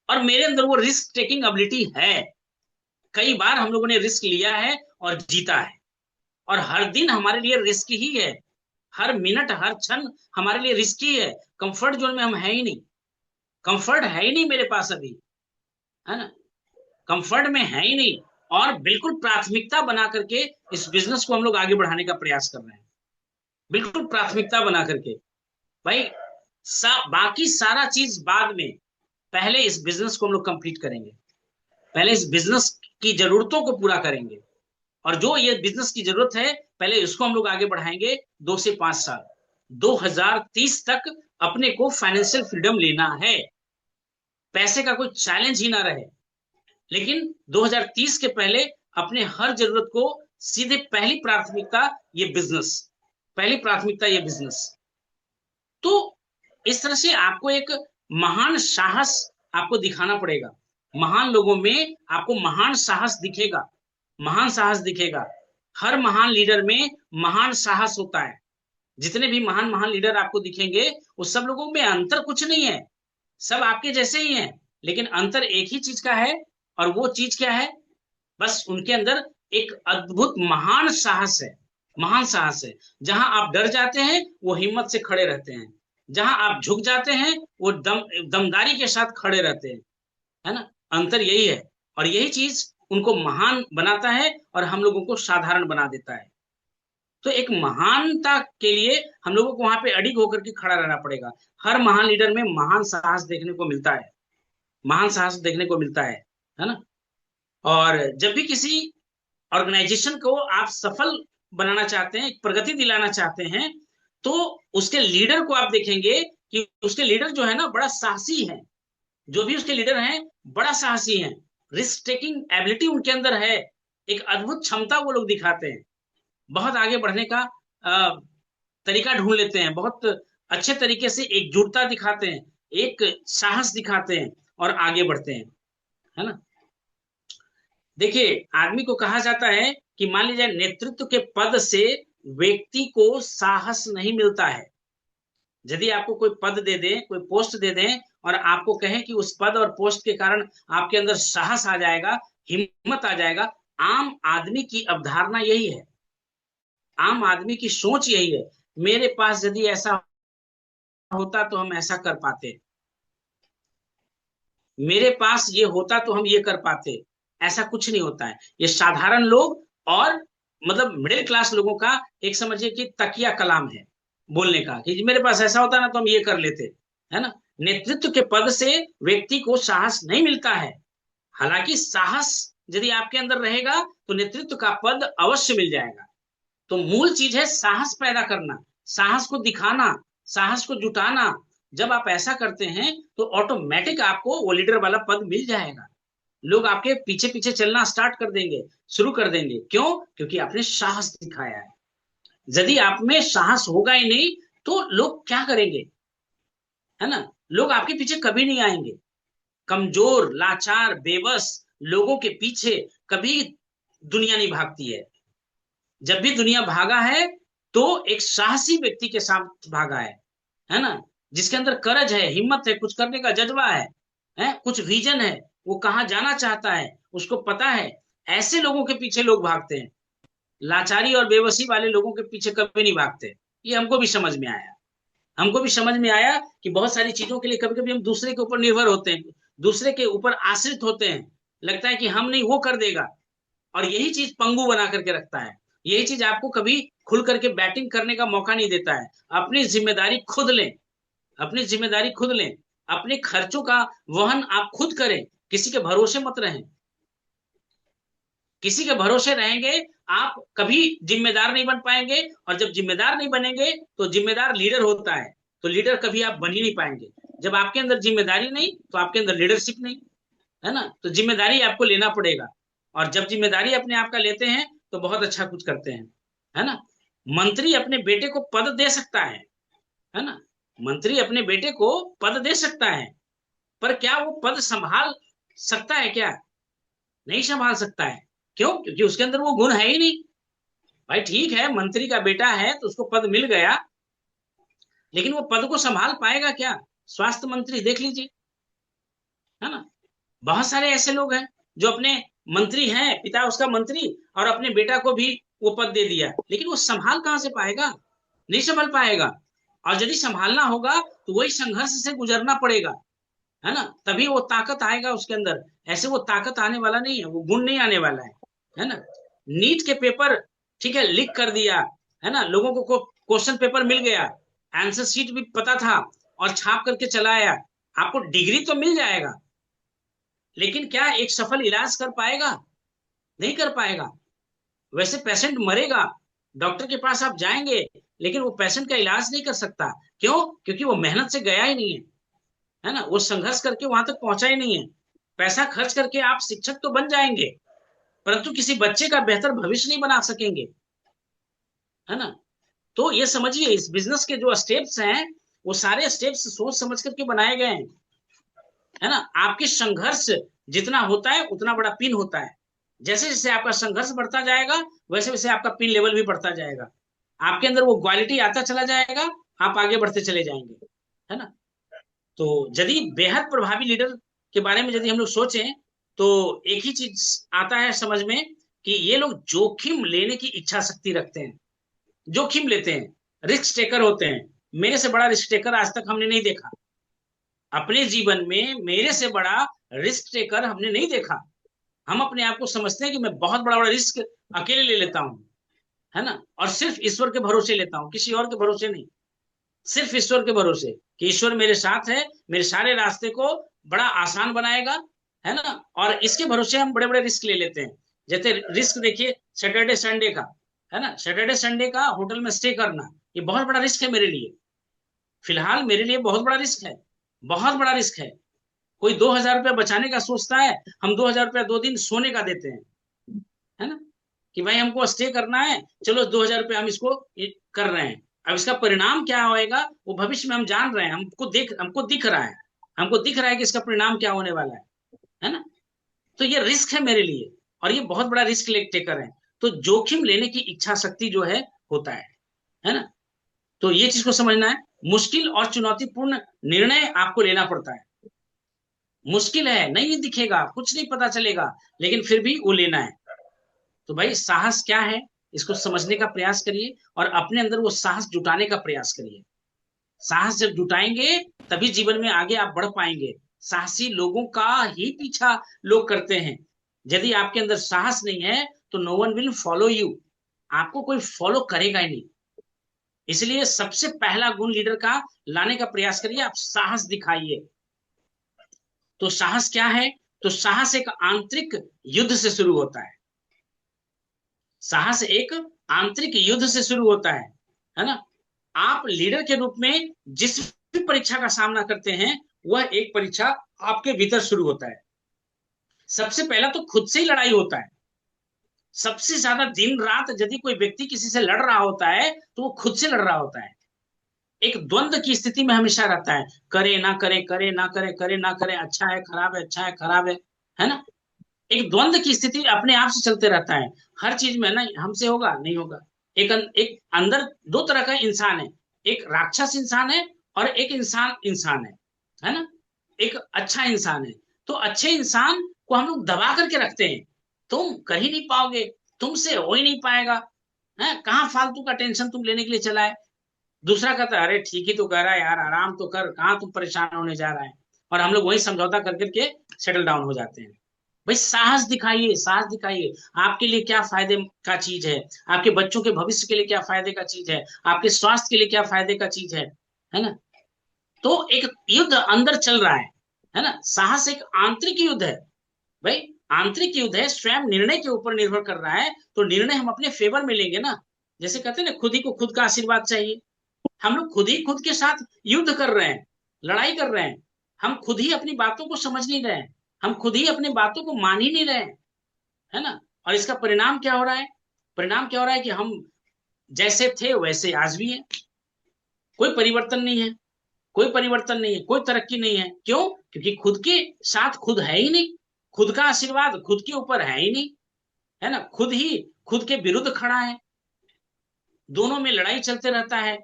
और मेरे अंदर वो रिस्क टेकिंग एबिलिटी है। कई बार हम लोगों ने रिस्क लिया है और जीता है, और हर दिन हमारे लिए रिस्क ही है, हर मिनट हर क्षण हमारे लिए रिस्क ही है। कंफर्ट जोन में हम है ही नहीं, कंफर्ट है ही नहीं मेरे पास अभी, है ना, कंफर्ट में है ही नहीं। और बिल्कुल प्राथमिकता बना करके इस बिजनेस को हम लोग आगे बढ़ाने का प्रयास कर रहे हैं। बिल्कुल प्राथमिकता बना करके। भाई बाकी सारा चीज बाद में, पहले इस बिजनेस को हम लोग कंप्लीट करेंगे, पहले इस बिजनेस की जरूरतों को पूरा करेंगे, और जो ये बिजनेस की जरूरत है पहले इसको हम लोग आगे बढ़ाएंगे 2 से 5 साल। 2030 तक अपने को फाइनेंशियल फ्रीडम लेना है, पैसे का कोई चैलेंज ही ना रहे। लेकिन 2030 के पहले अपने हर जरूरत को सीधे पहली प्राथमिकता ये बिजनेस, पहली प्राथमिकता ये बिजनेस। तो इस तरह से आपको एक महान साहस आपको दिखाना पड़ेगा। महान लोगों में आपको महान साहस दिखेगा, महान साहस दिखेगा। हर महान लीडर में महान साहस होता है। जितने भी महान महान लीडर आपको दिखेंगे उस सब लोगों में अंतर कुछ नहीं है, सब आपके जैसे ही हैं, लेकिन अंतर एक ही चीज का है, और वो चीज क्या है? बस उनके अंदर एक अद्भुत महान साहस है, महान साहस है। जहां आप डर जाते हैं वो हिम्मत से खड़े रहते हैं, जहां आप झुक जाते हैं वो दमदारी के साथ खड़े रहते हैं, है ना? अंतर यही है, और यही चीज उनको महान बनाता है और हम लोगों को साधारण बना देता है। तो एक महानता के लिए हम लोगों को वहां पे अडिग होकर के खड़ा रहना पड़ेगा। हर महान लीडर में महान साहस देखने को मिलता है, महान साहस देखने को मिलता है ना? और जब भी किसी ऑर्गेनाइजेशन को आप सफल बनाना चाहते हैं, प्रगति दिलाना चाहते हैं, तो उसके लीडर को आप देखेंगे कि उसके लीडर जो है ना बड़ा साहसी है। जो भी उसके लीडर हैं बड़ा साहसी हैं, रिस्क टेकिंग एबिलिटी उनके अंदर है, एक अद्भुत क्षमता वो लोग दिखाते हैं, बहुत आगे बढ़ने का तरीका ढूंढ लेते हैं, बहुत अच्छे तरीके से एकजुटता दिखाते हैं, एक साहस दिखाते हैं और आगे बढ़ते हैं, है ना? देखिए, आदमी को कहा जाता है कि मान लीजिए नेतृत्व के पद से व्यक्ति को साहस नहीं मिलता है। यदि आपको कोई पद दे दें, कोई पोस्ट दे दें और आपको कहें कि उस पद और पोस्ट के कारण आपके अंदर साहस आ जाएगा, हिम्मत आ जाएगा, आम आदमी की अवधारणा यही है, आम आदमी की सोच यही है, मेरे पास यदि ऐसा होता तो हम ऐसा कर पाते, मेरे पास ये होता तो हम ये कर पाते। ऐसा कुछ नहीं होता है। ये साधारण लोग और मतलब मिडिल क्लास लोगों का एक समझिए कि तकिया कलाम है बोलने का, कि मेरे पास ऐसा होता ना तो हम ये कर लेते, है ना? नेतृत्व के पद से व्यक्ति को साहस नहीं मिलता है। हालांकि साहस यदि आपके अंदर रहेगा तो नेतृत्व का पद अवश्य मिल जाएगा। तो मूल चीज है साहस पैदा करना, साहस को दिखाना, साहस को जुटाना। जब आप ऐसा करते हैं तो ऑटोमेटिक आपको वो लीडर वाला पद मिल जाएगा। लोग आपके पीछे पीछे चलना स्टार्ट कर देंगे, शुरू कर देंगे। क्यों? क्योंकि आपने साहस दिखाया है। यदि आप में साहस होगा ही नहीं तो लोग क्या करेंगे, है ना? लोग आपके पीछे कभी नहीं आएंगे। कमजोर, लाचार, बेबस लोगों के पीछे कभी दुनिया नहीं भागती है। जब भी दुनिया भागा है तो एक साहसी व्यक्ति के साथ भागा है ना? जिसके अंदर करज है, हिम्मत है, कुछ करने का जज्बा है, कुछ विजन है, वो कहाँ जाना चाहता है उसको पता है। ऐसे लोगों के पीछे लोग भागते हैं। लाचारी और बेबसी वाले लोगों के पीछे कभी नहीं भागते। ये हमको भी समझ में आया, हमको भी समझ में आया कि बहुत सारी चीजों के लिए कभी कभी हम दूसरे के ऊपर निर्भर होते हैं, दूसरे के ऊपर आश्रित होते हैं। लगता है कि हम नहीं, वो कर देगा, और यही चीज पंगु बना करके रखता है। यही चीज आपको कभी खुल करके बैटिंग करने का मौका नहीं देता है। अपनी जिम्मेदारी खुद लें, अपनी जिम्मेदारी खुद लें, अपने खर्चों का वहन आप खुद करें, किसी के भरोसे मत रहें। किसी के भरोसे रहेंगे आप कभी जिम्मेदार नहीं बन पाएंगे, और जब जिम्मेदार नहीं बनेंगे तो जिम्मेदार लीडर होता है, तो लीडर कभी आप बन ही नहीं पाएंगे। जब आपके अंदर जिम्मेदारी नहीं तो आपके अंदर लीडरशिप नहीं, है ना? तो जिम्मेदारी आपको लेना पड़ेगा, और जब जिम्मेदारी अपने आप का लेते हैं तो बहुत अच्छा कुछ करते हैं, है ना? मंत्री अपने बेटे को पद दे सकता है ना? मंत्री अपने बेटे को पद दे सकता है, पर क्या वो पद संभाल सकता है? क्या नहीं संभाल सकता है। क्यों? क्योंकि उसके अंदर वो गुण है ही नहीं। भाई ठीक है, मंत्री का बेटा है तो उसको पद मिल गया, लेकिन वो पद को संभाल पाएगा क्या? स्वास्थ्य मंत्री देख लीजिए, है ना? बहुत सारे ऐसे लोग हैं जो अपने मंत्री हैं, पिता उसका मंत्री, और अपने बेटा को भी वो पद दे दिया, लेकिन वो संभाल कहां से पाएगा? नहीं संभाल पाएगा। और यदि संभालना होगा तो वही संघर्ष से गुजरना पड़ेगा, है ना? तभी वो ताकत आएगा उसके अंदर। ऐसे वो ताकत आने वाला नहीं है, वो गुण नहीं आने वाला है ना? नीट के पेपर ठीक है लिख कर दिया, है ना? लोगों को क्वेश्चन पेपर मिल गया, आंसर शीट भी पता था और छाप करके चला आया, आपको डिग्री तो मिल जाएगा, लेकिन क्या एक सफल इलाज कर पाएगा? नहीं कर पाएगा। वैसे पेशेंट मरेगा, डॉक्टर के पास आप जाएंगे, लेकिन वो पेशेंट का इलाज नहीं कर सकता। क्यों? क्योंकि वो मेहनत से गया ही नहीं है ना, वो संघर्ष करके वहां तक पहुंचा ही नहीं है। पैसा खर्च करके आप शिक्षक तो बन जाएंगे, परंतु किसी बच्चे का बेहतर भविष्य नहीं बना सकेंगे, है ना। तो ये समझिए, इस बिजनेस के जो स्टेप्स हैं, वो सारे स्टेप्स सोच समझ करके बनाए गए हैं, है ना। आपकी संघर्ष जितना होता है उतना बड़ा पिन होता है। जैसे जैसे आपका संघर्ष बढ़ता जाएगा, वैसे वैसे आपका पिन लेवल भी बढ़ता जाएगा, आपके अंदर वो क्वालिटी आता चला जाएगा, आप आगे बढ़ते चले जाएंगे, है ना। तो यदि बेहद प्रभावी लीडर के बारे में यदि हम लोग सोचें, तो एक ही चीज आता है समझ में, कि ये लोग जोखिम लेने की इच्छा शक्ति रखते हैं, जोखिम लेते हैं, रिस्क टेकर होते हैं। मेरे से बड़ा रिस्क टेकर आज तक हमने नहीं देखा, अपने जीवन में मेरे से बड़ा रिस्क टेकर हमने नहीं देखा। हम अपने आप को समझते हैं कि मैं बहुत बड़ा बड़ा रिस्क अकेले ले लेता हूं, है ना, और सिर्फ ईश्वर के भरोसे लेता हूं, किसी और के भरोसे नहीं, सिर्फ ईश्वर के भरोसे, कि ईश्वर मेरे साथ है, मेरे सारे रास्ते को बड़ा आसान बनाएगा, है ना। और इसके भरोसे हम बड़े बड़े रिस्क ले लेते हैं। जैसे रिस्क देखिए सैटरडे संडे का, है ना, सैटरडे संडे का होटल में स्टे करना, ये बहुत बड़ा रिस्क है मेरे लिए, फिलहाल मेरे लिए बहुत बड़ा रिस्क है, बहुत बड़ा रिस्क है। कोई 2,000 रुपया बचाने का सोचता है, हम 2,000 रुपया 2 दिन सोने का देते हैं, है ना, कि भाई हमको स्टे करना है, चलो 2,000 रुपया हम इसको कर रहे हैं। अब इसका परिणाम क्या होएगा वो भविष्य में हम जान रहे हैं, हमको दिख रहा है, हमको दिख रहा है कि इसका परिणाम क्या होने वाला है ना। तो ये रिस्क है मेरे लिए, और ये बहुत बड़ा रिस्क टेकर है। तो जोखिम लेने की इच्छा शक्ति जो है होता है ना। तो ये चीज को समझना है, मुश्किल और चुनौतीपूर्ण निर्णय आपको लेना पड़ता है। मुश्किल है, नहीं दिखेगा, कुछ नहीं पता चलेगा, लेकिन फिर भी वो लेना है। तो भाई साहस क्या है, इसको समझने का प्रयास करिए, और अपने अंदर वो साहस जुटाने का प्रयास करिए। साहस जब जुटाएंगे तभी जीवन में आगे आप बढ़ पाएंगे। साहसी लोगों का ही पीछा लोग करते हैं। यदि आपके अंदर साहस नहीं है तो no one will follow you, आपको कोई फॉलो करेगा ही नहीं। इसलिए सबसे पहला गुण लीडर का लाने का प्रयास करिए, आप साहस दिखाइए। तो साहस क्या है? तो साहस एक आंतरिक युद्ध से शुरू होता है। साहस एक आंतरिक युद्ध से शुरू होता है ना। आप लीडर के रूप में जिस भी परीक्षा का सामना करते हैं, वह एक परीक्षा आपके भीतर शुरू होता है। सबसे पहला तो खुद से ही लड़ाई होता है। सबसे ज्यादा दिन रात यदि कोई व्यक्ति किसी से लड़ रहा होता है तो वो खुद से लड़ रहा होता है। एक द्वंद की स्थिति में हमेशा रहता है, करे ना करे, करे ना करे, करे ना करे, अच्छा है खराब है, अच्छा है खराब है ना। एक द्वंद की स्थिति अपने आप से चलते रहता है हर चीज में, ना हमसे होगा नहीं होगा। एक अंदर दो तरह का इंसान है, एक राक्षस इंसान है और एक इंसान है ना। एक अच्छा इंसान है, तो अच्छे इंसान को हम लोग दबा करके रखते हैं, तुम कर ही नहीं पाओगे, तुमसे हो ही नहीं पाएगा, है कहाँ फालतू का टेंशन तुम लेने के लिए चला है। दूसरा कहता है अरे ठीक ही तो कह रहा है यार, आराम तो कर, कहाँ तुम परेशान होने जा रहा है। और हम लोग वही समझौता कर करके सेटल डाउन हो जाते हैं। भाई साहस दिखाइए, साहस दिखाइए। आपके लिए क्या फायदे का चीज है, आपके बच्चों के भविष्य के लिए क्या फायदे का चीज है, आपके स्वास्थ्य के लिए क्या फायदे का चीज है ना। तो एक युद्ध अंदर चल रहा है ना। साहस एक आंतरिक युद्ध है भाई, आंतरिक युद्ध है, स्वयं निर्णय के ऊपर निर्भर कर रहा है। तो निर्णय हम अपने फेवर में लेंगे ना। जैसे कहते हैं ना, खुद ही को खुद का आशीर्वाद चाहिए। हम लोग खुद ही खुद के साथ युद्ध कर रहे हैं, लड़ाई कर रहे हैं। हम खुद ही अपनी बातों को समझ नहीं रहे हैं, हम खुद ही अपनी बातों को मान ही नहीं रहे हैं, है ना। और इसका परिणाम क्या हो रहा है? परिणाम क्या हो रहा है कि हम जैसे थे वैसे आज भी है, कोई परिवर्तन नहीं है, कोई परिवर्तन नहीं है, कोई तरक्की नहीं है। क्यों? क्योंकि खुद के साथ खुद है ही नहीं, खुद का आशीर्वाद खुद के ऊपर है ही नहीं, है ना। खुद ही खुद के विरुद्ध खड़ा है, दोनों में लड़ाई चलते रहता है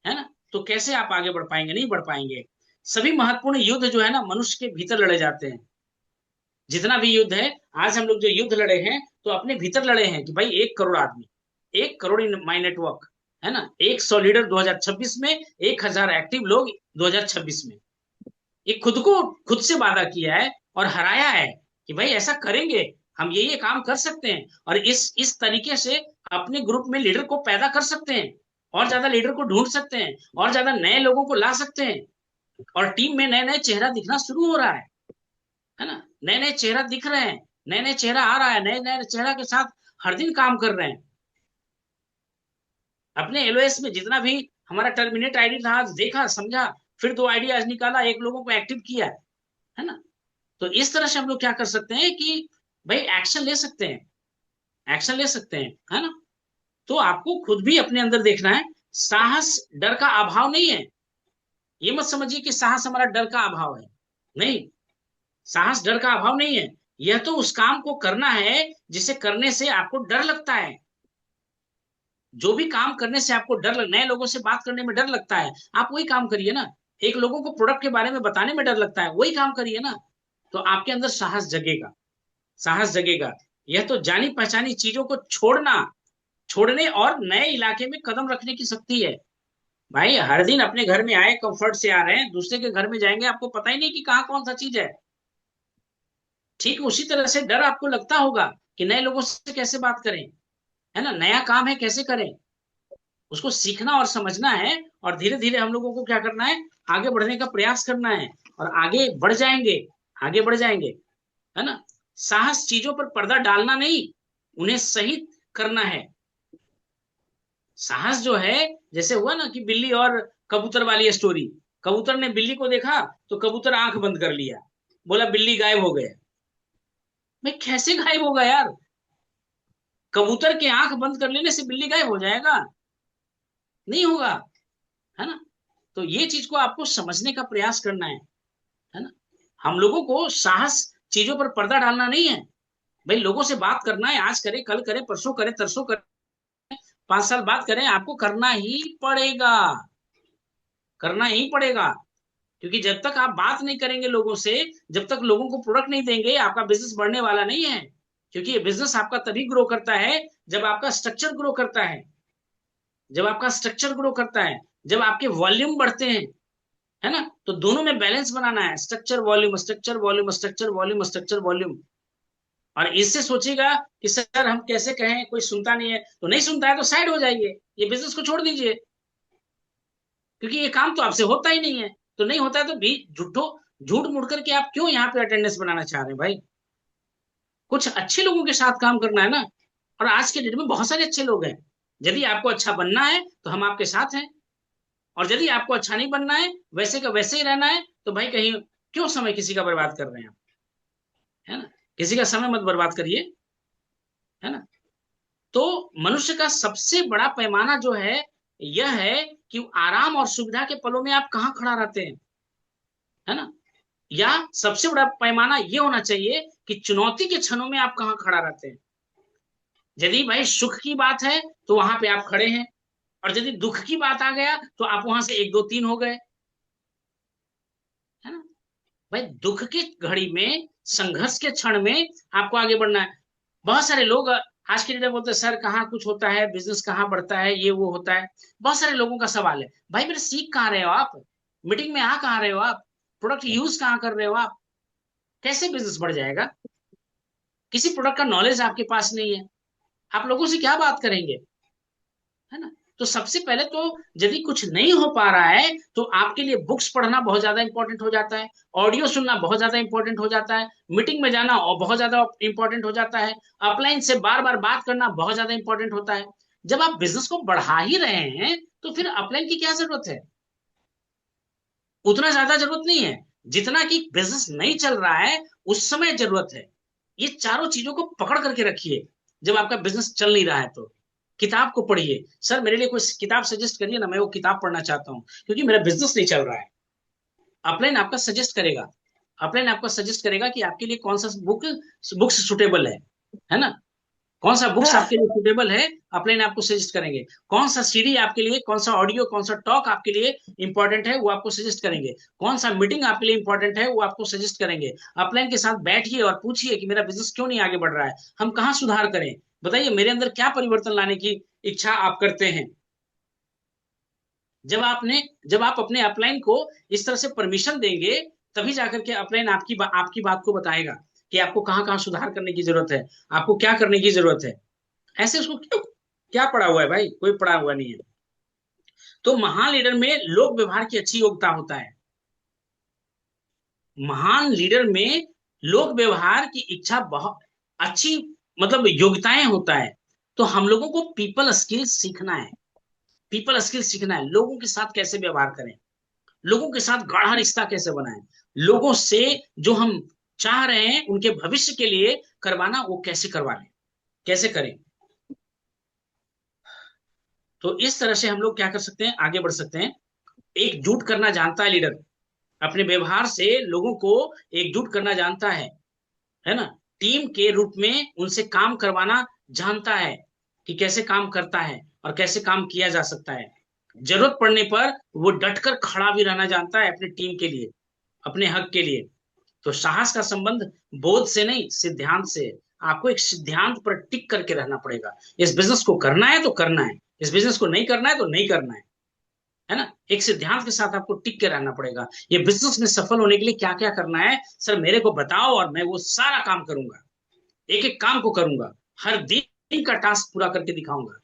ना। तो कैसे आप आगे बढ़ पाएंगे? नहीं बढ़ पाएंगे। सभी महत्वपूर्ण युद्ध जो है ना, मनुष्य के भीतर लड़े जाते हैं। जितना भी युद्ध है, आज हम लोग जो युद्ध लड़े हैं तो अपने भीतर लड़े हैं कि भाई 1 करोड़ आदमी, 1 करोड़ इन माई नेटवर्क, है ना। 100 लीडर 2026 में, 1,000 एक्टिव लोग 2026 में। ये खुद को खुद से वादा किया है और हराया है कि भाई ऐसा करेंगे, हम ये काम कर सकते हैं, और इस तरीके से अपने ग्रुप में लीडर को पैदा कर सकते हैं और ज्यादा लीडर को ढूंढ सकते हैं, और ज्यादा नए लोगों को ला सकते हैं, और टीम में नए नए चेहरा दिखना शुरू हो रहा है ना, नए नए चेहरा दिख रहे हैं, नए नए चेहरा आ रहा है, नए नए चेहरा के साथ हर दिन काम कर रहे हैं। अपने एलओएस में जितना भी हमारा टर्मिनेट आईडी था, आज देखा, समझा, फिर 2 आइडियाज निकाला, एक लोगों को एक्टिव किया, है ना। तो इस तरह से हम लोग क्या कर सकते हैं कि भाई एक्शन ले सकते हैं, एक्शन ले सकते हैं, है ना। तो आपको खुद भी अपने अंदर देखना है, साहस डर का अभाव नहीं है। ये मत समझिए कि साहस हमारा डर का अभाव है, नहीं, साहस डर का अभाव नहीं है। यह तो उस काम को करना है जिसे करने से आपको डर लगता है। जो भी काम करने से आपको डर लग, नए लोगों से बात करने में डर लगता है, आप वही काम करिए ना। एक लोगों को प्रोडक्ट के बारे में बताने में डर लगता है, वही काम करिए ना। तो आपके अंदर साहस जगेगा, साहस जगेगा। यह तो जानी पहचानी चीजों को छोड़ने और नए इलाके में कदम रखने की शक्ति है। भाई हर दिन अपने घर में आए, कंफर्ट से आ रहे हैं, दूसरे के घर में जाएंगे, आपको पता ही नहीं कि कहाँ कौन सा चीज है। ठीक उसी तरह से डर आपको लगता होगा कि नए लोगों से कैसे बात करें, है ना, नया काम है कैसे करें, उसको सीखना और समझना है। और धीरे धीरे हम लोगों को क्या करना है, आगे बढ़ने का प्रयास करना है, और आगे बढ़ जाएंगे, आगे बढ़ जाएंगे, है ना। साहस चीजों पर पर्दा डालना नहीं, उन्हें सही करना है। साहस जो है, जैसे हुआ ना कि बिल्ली और कबूतर वाली स्टोरी, कबूतर ने बिल्ली को देखा तो कबूतर आंख बंद कर लिया, बोला बिल्ली गायब हो गया। भाई कैसे गायब होगा यार, कबूतर के आंख बंद कर लेने से बिल्ली गायब हो जाएगा? नहीं होगा, है ना। तो ये चीज को आपको समझने का प्रयास करना है ना। हम लोगों को साहस चीजों पर पर्दा डालना नहीं है। भाई लोगों से बात करना है, आज करें, कल करें, परसों करें, तरसों करें, 5 साल बाद करें, आपको करना ही पड़ेगा, करना ही पड़ेगा। क्योंकि जब तक आप बात नहीं करेंगे लोगों से, जब तक लोगों को प्रोडक्ट नहीं देंगे, आपका बिजनेस बढ़ने वाला नहीं है। क्योंकि ये बिजनेस आपका तभी ग्रो करता है जब आपका स्ट्रक्चर ग्रो करता है, जब आपका स्ट्रक्चर ग्रो करता है, जब आपके वॉल्यूम बढ़ते हैं, है ना। तो दोनों में बैलेंस बनाना है, structure volume, structure volume, structure volume, structure volume. और इससे सोचिएगा कि सर हम कैसे कहें, कोई सुनता नहीं है, तो नहीं सुनता है तो साइड हो जाइए, ये बिजनेस को छोड़ दीजिए, क्योंकि ये काम तो आपसे होता ही नहीं है। तो नहीं होता है तो भी झूठ मूठ करके आप क्यों यहाँ पे अटेंडेंस बनाना चाह रहे हैं भाई? कुछ अच्छे लोगों के साथ काम करना है ना। और आज के डेट में बहुत सारे अच्छे लोग हैं। यदि आपको अच्छा बनना है तो हम आपके साथ हैं, और यदि आपको अच्छा नहीं बनना है, वैसे का वैसे ही रहना है, तो भाई कहीं क्यों समय किसी का बर्बाद कर रहे हैं आप, है ना। किसी का समय मत बर्बाद करिए, है ना। तो मनुष्य का सबसे बड़ा पैमाना जो है, यह है कि आराम और सुविधा के पलों में आप कहाँ खड़ा रहते हैं, है ना। या सबसे बड़ा पैमाना यह होना चाहिए कि चुनौती के क्षणों में आप कहाँ खड़ा रहते हैं। यदि भाई सुख की बात है तो वहां पे आप खड़े हैं, और यदि दुख की बात आ गया तो आप वहां से 1 2 3 हो गए, है ना। भाई दुख की घड़ी में, संघर्ष के क्षण में आपको आगे बढ़ना है। बहुत सारे लोग आज के डेट में बोलते हैं सर कहाँ कुछ होता है, बिजनेस कहाँ बढ़ता है, ये वो होता है। बहुत सारे लोगों का सवाल है, भाई मेरे सीख कहाँ रहे हो आप, मीटिंग में आ कहाँ रहे हो आप, प्रोडक्ट यूज कहाँ कर रहे हो आप, कैसे बिजनेस बढ़ जाएगा? किसी प्रोडक्ट का नॉलेज आपके पास नहीं है, आप लोगों से क्या बात करेंगे, है ना। तो सबसे पहले तो यदि कुछ नहीं हो पा रहा है तो आपके लिए बुक्स पढ़ना बहुत ज्यादा इंपॉर्टेंट हो जाता है, ऑडियो सुनना बहुत ज्यादा इंपॉर्टेंट हो जाता है, मीटिंग में जाना और बहुत ज्यादा इंपॉर्टेंट हो जाता है, अपलाइन से बार बार बात करना बहुत ज्यादा इंपॉर्टेंट होता है। जब आप बिजनेस को बढ़ा ही रहे हैं तो फिर अपलाइन की क्या जरूरत है? उतना ज्यादा जरूरत नहीं है जितना कि बिजनेस नहीं चल रहा है उस समय जरूरत है। ये चारों चीजों को पकड़ करके रखिए। जब आपका बिजनेस चल नहीं रहा है तो किताब को पढ़िए, सर मेरे लिए कोई किताब सजेस्ट करिए ना, मैं वो किताब पढ़ना चाहता हूँ क्योंकि मेरा बिजनेस नहीं चल रहा है। अपलाइन आपका सजेस्ट करेगा, अपलाइन आपका सजेस्ट करेगा कि आपके लिए कौन सा बुक्स सुटेबल है ना, कौन सा बुक्स आपके लिए सुटेबल है, अपलाइन आपको सजेस्ट करेंगे। कौन सा सीडी आपके लिए, कौन सा ऑडियो, कौन सा टॉक आपके लिए इंपॉर्टेंट है वो आपको सजेस्ट करेंगे। कौन सा मीटिंग आपके लिए इंपॉर्टेंट है वो आपको सजेस्ट करेंगे। अपलाइन के साथ बैठिए और पूछिए कि मेरा बिजनेस क्यों नहीं आगे बढ़ रहा है, हम कहाँ सुधार करें, बताइए मेरे अंदर क्या परिवर्तन लाने की इच्छा आप करते हैं। जब आप अपने अपलाइन को इस तरह से परमिशन देंगे, तभी जाकर के अपलाइन आपकी बात को बताएगा कि आपको कहाँ कहाँ सुधार करने की जरूरत है, आपको क्या करने की जरूरत है। ऐसे उसको क्यों, क्या पड़ा हुआ है भाई, कोई पड़ा हुआ नहीं है। तो महान लीडर में लोक व्यवहार की अच्छी योग्यता होता है। महान लीडर में लोक व्यवहार की इच्छा बहुत अच्छी, मतलब योग्यताएं होता है। तो हम लोगों को पीपल स्किल सीखना है, पीपल स्किल सीखना है। लोगों के साथ कैसे व्यवहार करें, लोगों के साथ गाढ़ा रिश्ता कैसे बनाएं, लोगों से जो हम चाह रहे हैं उनके भविष्य के लिए करवाना, वो कैसे करवा लें, कैसे करें। तो इस तरह से हम लोग क्या कर सकते हैं, आगे बढ़ सकते हैं। एकजुट करना जानता है लीडर, अपने व्यवहार से लोगों को एकजुट करना जानता है ना। टीम के रूप में उनसे काम करवाना जानता है कि कैसे काम करता है और कैसे काम किया जा सकता है। जरूरत पड़ने पर वो डटकर खड़ा भी रहना जानता है अपनी टीम के लिए, अपने हक के लिए। तो साहस का संबंध बोध से नहीं, सिद्धांत से। आपको एक सिद्धांत पर टिक करके रहना पड़ेगा। इस बिजनेस को करना है तो करना है, इस बिजनेस को नहीं करना है तो नहीं करना है ना। एक सिद्धांत के साथ आपको टिक के रहना पड़ेगा। ये बिजनेस में सफल होने के लिए क्या क्या करना है, सर मेरे को बताओ और मैं वो सारा काम करूंगा, एक एक काम को करूंगा, हर दिन का टास्क पूरा करके दिखाऊंगा,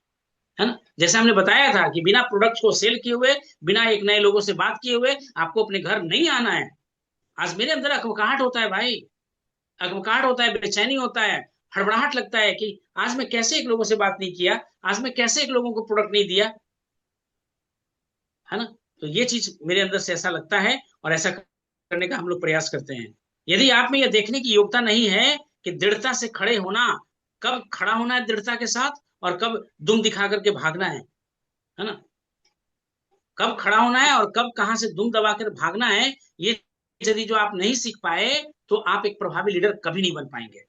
है ना। जैसे हमने बताया था कि बिना प्रोडक्ट को सेल किए हुए, बिना एक नए लोगों से बात किए हुए आपको अपने घर नहीं आना है। आज मेरे अंदर अकबकाहट होता है भाई, अकबकाहट होता है, बेचैनी होता है, हड़बड़ाहट लगता है कि आज मैं कैसे एक लोगों से बात नहीं किया, आज मैं कैसे एक लोगों को प्रोडक्ट नहीं दिया, है ना। तो ये चीज मेरे अंदर से ऐसा लगता है और ऐसा करने का हम लोग प्रयास करते हैं। यदि आप में यह देखने की योग्यता नहीं है कि दृढ़ता से खड़े होना, कब खड़ा होना है दृढ़ता के साथ और कब दुम दिखा करके भागना है ना। कब खड़ा होना है और कब कहां से दुम दबाकर भागना है, ये यदि जो आप नहीं सीख पाए तो आप एक प्रभावी लीडर कभी नहीं बन पाएंगे,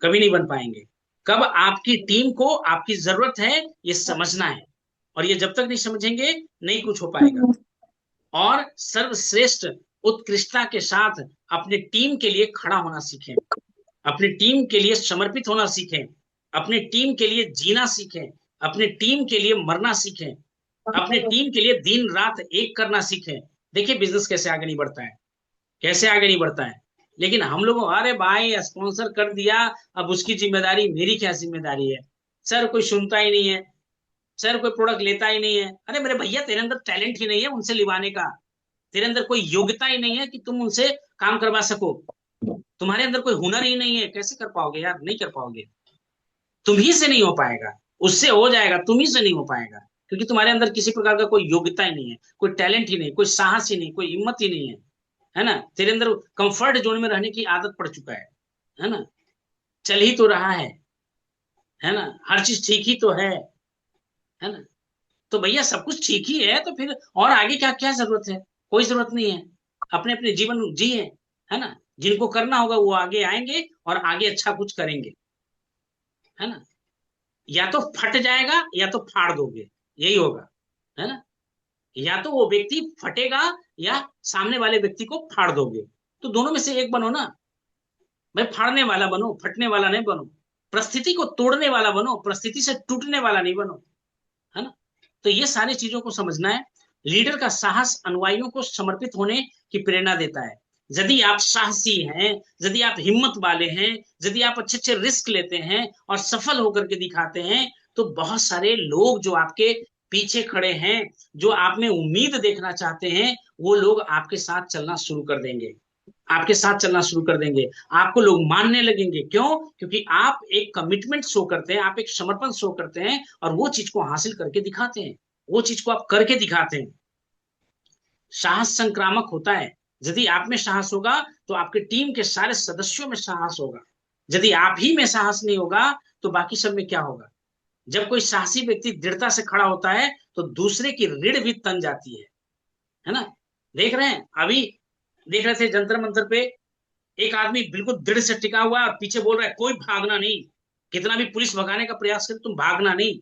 कभी नहीं बन पाएंगे। कब आपकी टीम को आपकी जरूरत है ये समझना है, और ये जब तक नहीं समझेंगे नहीं कुछ हो पाएगा। और सर्वश्रेष्ठ उत्कृष्टता के साथ अपने टीम के लिए खड़ा होना सीखें, अपनी टीम के लिए समर्पित होना सीखें, अपनी टीम के लिए जीना सीखें, अपनी टीम के लिए मरना सीखें, अपनी टीम के लिए दिन रात एक करना सीखें। देखिए बिजनेस कैसे आगे नहीं बढ़ता है, कैसे आगे नहीं बढ़ता है। लेकिन हम लोग अरे भाई स्पॉन्सर कर दिया, अब उसकी जिम्मेदारी, मेरी क्या जिम्मेदारी है, सर कोई सुनता ही नहीं है, सर कोई प्रोडक्ट लेता ही नहीं है। अरे मेरे भैया तेरे अंदर टैलेंट ही नहीं है उनसे लिवाने का, तेरे अंदर कोई योग्यता ही नहीं है कि तुम उनसे काम करवा सको, तुम्हारे अंदर कोई हुनर ही नहीं है, कैसे कर पाओगे यार, नहीं कर पाओगे। तुम ही से नहीं हो पाएगा, उससे हो जाएगा, तुम ही से नहीं हो पाएगा, क्योंकि तुम्हारे अंदर किसी प्रकार का कोई योग्यता ही नहीं है, कोई टैलेंट ही नहीं, कोई साहस ही नहीं, कोई हिम्मत ही नहीं है ना। तेरे अंदर कंफर्ट जोन में रहने की आदत पड़ चुका है ना। चल ही तो रहा है ना, हर चीज ठीक ही तो है ना। तो भैया सब कुछ ठीक ही है तो फिर और आगे क्या क्या जरूरत है, कोई जरूरत नहीं है। अपने अपने जीवन जिए, है ना। जिनको करना होगा वो आगे आएंगे और आगे अच्छा कुछ करेंगे, है ना। या तो फट जाएगा या तो फाड़ दोगे, यही होगा, है ना। या तो वो व्यक्ति फटेगा या सामने वाले व्यक्ति को फाड़ दोगे, तो दोनों में से एक बनो ना भाई। फाड़ने वाला बनो, फटने वाला नहीं बनो। परिस्थिति को तोड़ने वाला बनो, परिस्थिति से टूटने वाला नहीं बनो, है ना। तो ये सारी चीजों को समझना है। लीडर का साहस अनुयायियों को समर्पित होने की प्रेरणा देता है। यदि आप साहसी हैं, यदि आप हिम्मत वाले हैं, यदि आप अच्छे अच्छे रिस्क लेते हैं और सफल होकर के दिखाते हैं, तो बहुत सारे लोग जो आपके पीछे खड़े हैं, जो आप में उम्मीद देखना चाहते हैं, वो लोग आपके साथ चलना शुरू कर देंगे, आपके साथ चलना शुरू कर देंगे। आपको लोग मानने लगेंगे। क्यों? क्योंकि आप एक कमिटमेंट शो करते हैं, आप एक समर्पण शो करते हैं और वो चीज को हासिल करके दिखाते हैं, वो चीज को आप करके दिखाते हैं। साहस संक्रामक होता है। यदि आप में साहस होगा तो आपके टीम के सारे सदस्यों में साहस होगा। यदि आप ही में साहस नहीं होगा तो बाकी सब में क्या होगा। जब कोई साहसी व्यक्ति दृढ़ता से खड़ा होता है तो दूसरे की रीढ़ भी तन जाती है ना। देख रहे हैं, अभी देख रहे थे जंतर मंतर पे, एक आदमी बिल्कुल दृढ़ से टिका हुआ है और पीछे बोल रहा है कोई भागना नहीं, कितना भी पुलिस भगाने का प्रयास करे तुम भागना नहीं।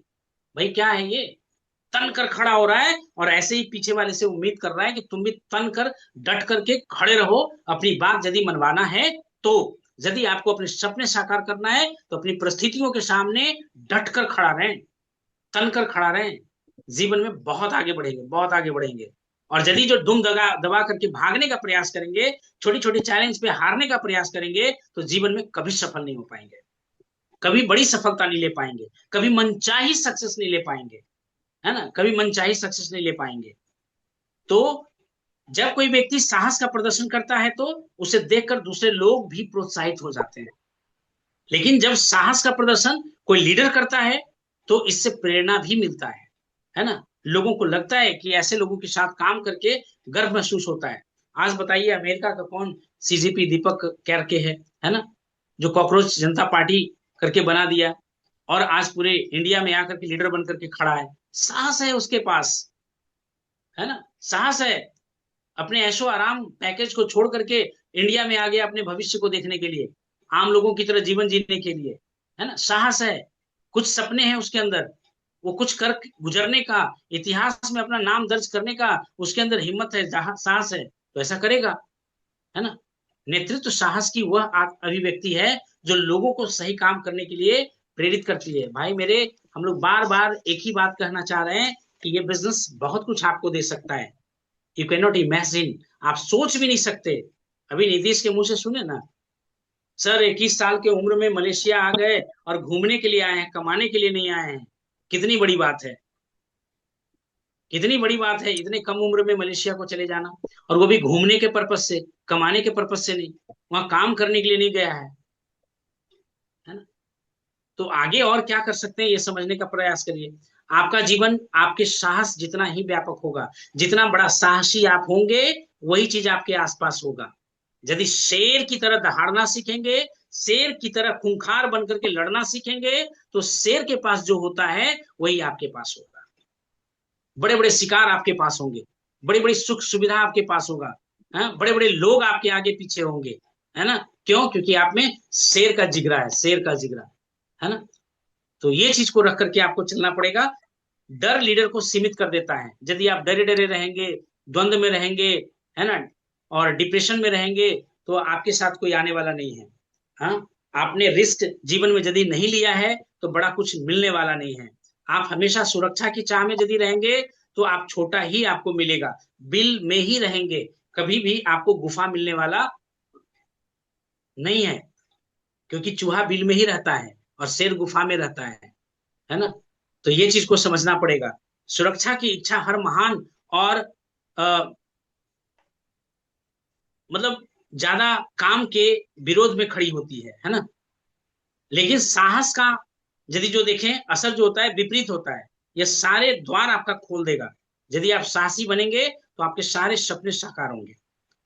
भाई क्या है ये, तन कर खड़ा हो रहा है और ऐसे ही पीछे वाले से उम्मीद कर रहा है कि तुम भी तन कर डट करके खड़े रहो। अपनी बात यदि मनवाना है तो, यदि आपको अपने सपने साकार करना है तो अपनी परिस्थितियों के सामने डट कर खड़ा रहें, तन कर खड़ा रहें। जीवन में बहुत आगे बढ़ेंगे, बहुत आगे बढ़ेंगे। और यदि जो दुम दबा करके भागने का प्रयास करेंगे, छोटी छोटी चैलेंज पे हारने का प्रयास करेंगे, तो जीवन में कभी सफल नहीं हो पाएंगे, कभी बड़ी सफलता नहीं ले पाएंगे, कभी मनचाही सक्सेस नहीं ले पाएंगे, है ना, कभी मनचाही सक्सेस नहीं ले पाएंगे। तो जब कोई व्यक्ति साहस का प्रदर्शन करता है तो उसे देखकर दूसरे लोग भी प्रोत्साहित हो जाते हैं। लेकिन जब साहस का प्रदर्शन कोई लीडर करता है तो इससे प्रेरणा भी मिलता है ना। लोगों को लगता है कि ऐसे लोगों के साथ काम करके गर्व महसूस होता है। आज बताइए अमेरिका का कौन सीजीपी दीपक करके है ना, जो कॉकरोच जनता पार्टी करके बना दिया और आज पूरे इंडिया में आकर के लीडर बन करके खड़ा है। साहस है उसके पास, है ना, साहस है। अपने ऐशो आराम पैकेज को छोड़ करके इंडिया में आ गया अपने भविष्य को देखने के लिए, आम लोगों की तरह जीवन जीने के लिए, है ना। साहस है, कुछ सपने हैं उसके अंदर, वो कुछ कर गुजरने का, इतिहास में अपना नाम दर्ज करने का उसके अंदर हिम्मत है, साहस है, तो ऐसा करेगा, है ना। नेतृत्व साहस की वह अभिव्यक्ति है जो लोगों को सही काम करने के लिए प्रेरित करती है। भाई मेरे, हम लोग बार बार एक ही बात कहना चाह रहे हैं कि ये बिजनेस बहुत कुछ आपको दे सकता है। यू कैन नॉट इमेजिन, आप सोच भी नहीं सकते। अभी नीतीश के मुंह से सुने ना, सर 21 साल के उम्र में मलेशिया आ गए और घूमने के लिए आए हैं, कमाने के लिए नहीं आए हैं। कितनी बड़ी बात है, कितनी बड़ी बात है इतने कम उम्र में मलेशिया को चले जाना, और वो भी घूमने के पर्पज से, कमाने के पर्पज से नहीं, वहां काम करने के लिए नहीं गया है ना। तो आगे और क्या कर सकते हैं ये समझने का प्रयास करिए। आपका जीवन आपके साहस जितना ही व्यापक होगा, जितना बड़ा साहसी आप होंगे वही चीज आपके आसपास होगा। यदि शेर की तरह दहाड़ना सीखेंगे, शेर की तरह खूंखार बनकर के लड़ना सीखेंगे, तो शेर के पास जो होता है वही आपके पास होगा। बड़े बड़े शिकार आपके पास होंगे, बड़ी बड़ी सुख सुविधा आपके पास होगा, बड़े बड़े लोग आपके आगे पीछे होंगे, है ना। क्यों? क्योंकि आप में शेर का जिगरा है, शेर का जिगरा, है ना। तो ये चीज को रख करके आपको चलना पड़ेगा। डर लीडर को सीमित कर देता है। यदि आप डरे डरे रहेंगे, द्वंद्व में रहेंगे, है ना, और डिप्रेशन में रहेंगे, तो आपके साथ कोई आने वाला नहीं है। हाँ, आपने रिस्क जीवन में यदि नहीं लिया है तो बड़ा कुछ मिलने वाला नहीं है। आप हमेशा सुरक्षा की चाह में यदि रहेंगे तो आप छोटा ही आपको मिलेगा, बिल में ही रहेंगे, कभी भी आपको गुफा मिलने वाला नहीं है, क्योंकि चूहा बिल में ही रहता है और शेर गुफा में रहता है ना। तो ये चीज को समझना पड़ेगा। सुरक्षा की इच्छा हर महान और मतलब ज्यादा काम के विरोध में खड़ी होती है ना। लेकिन साहस का यदि जो देखें असर जो होता है विपरीत होता है। यह सारे द्वार आपका खोल देगा। यदि आप साहसी बनेंगे तो आपके सारे सपने साकार होंगे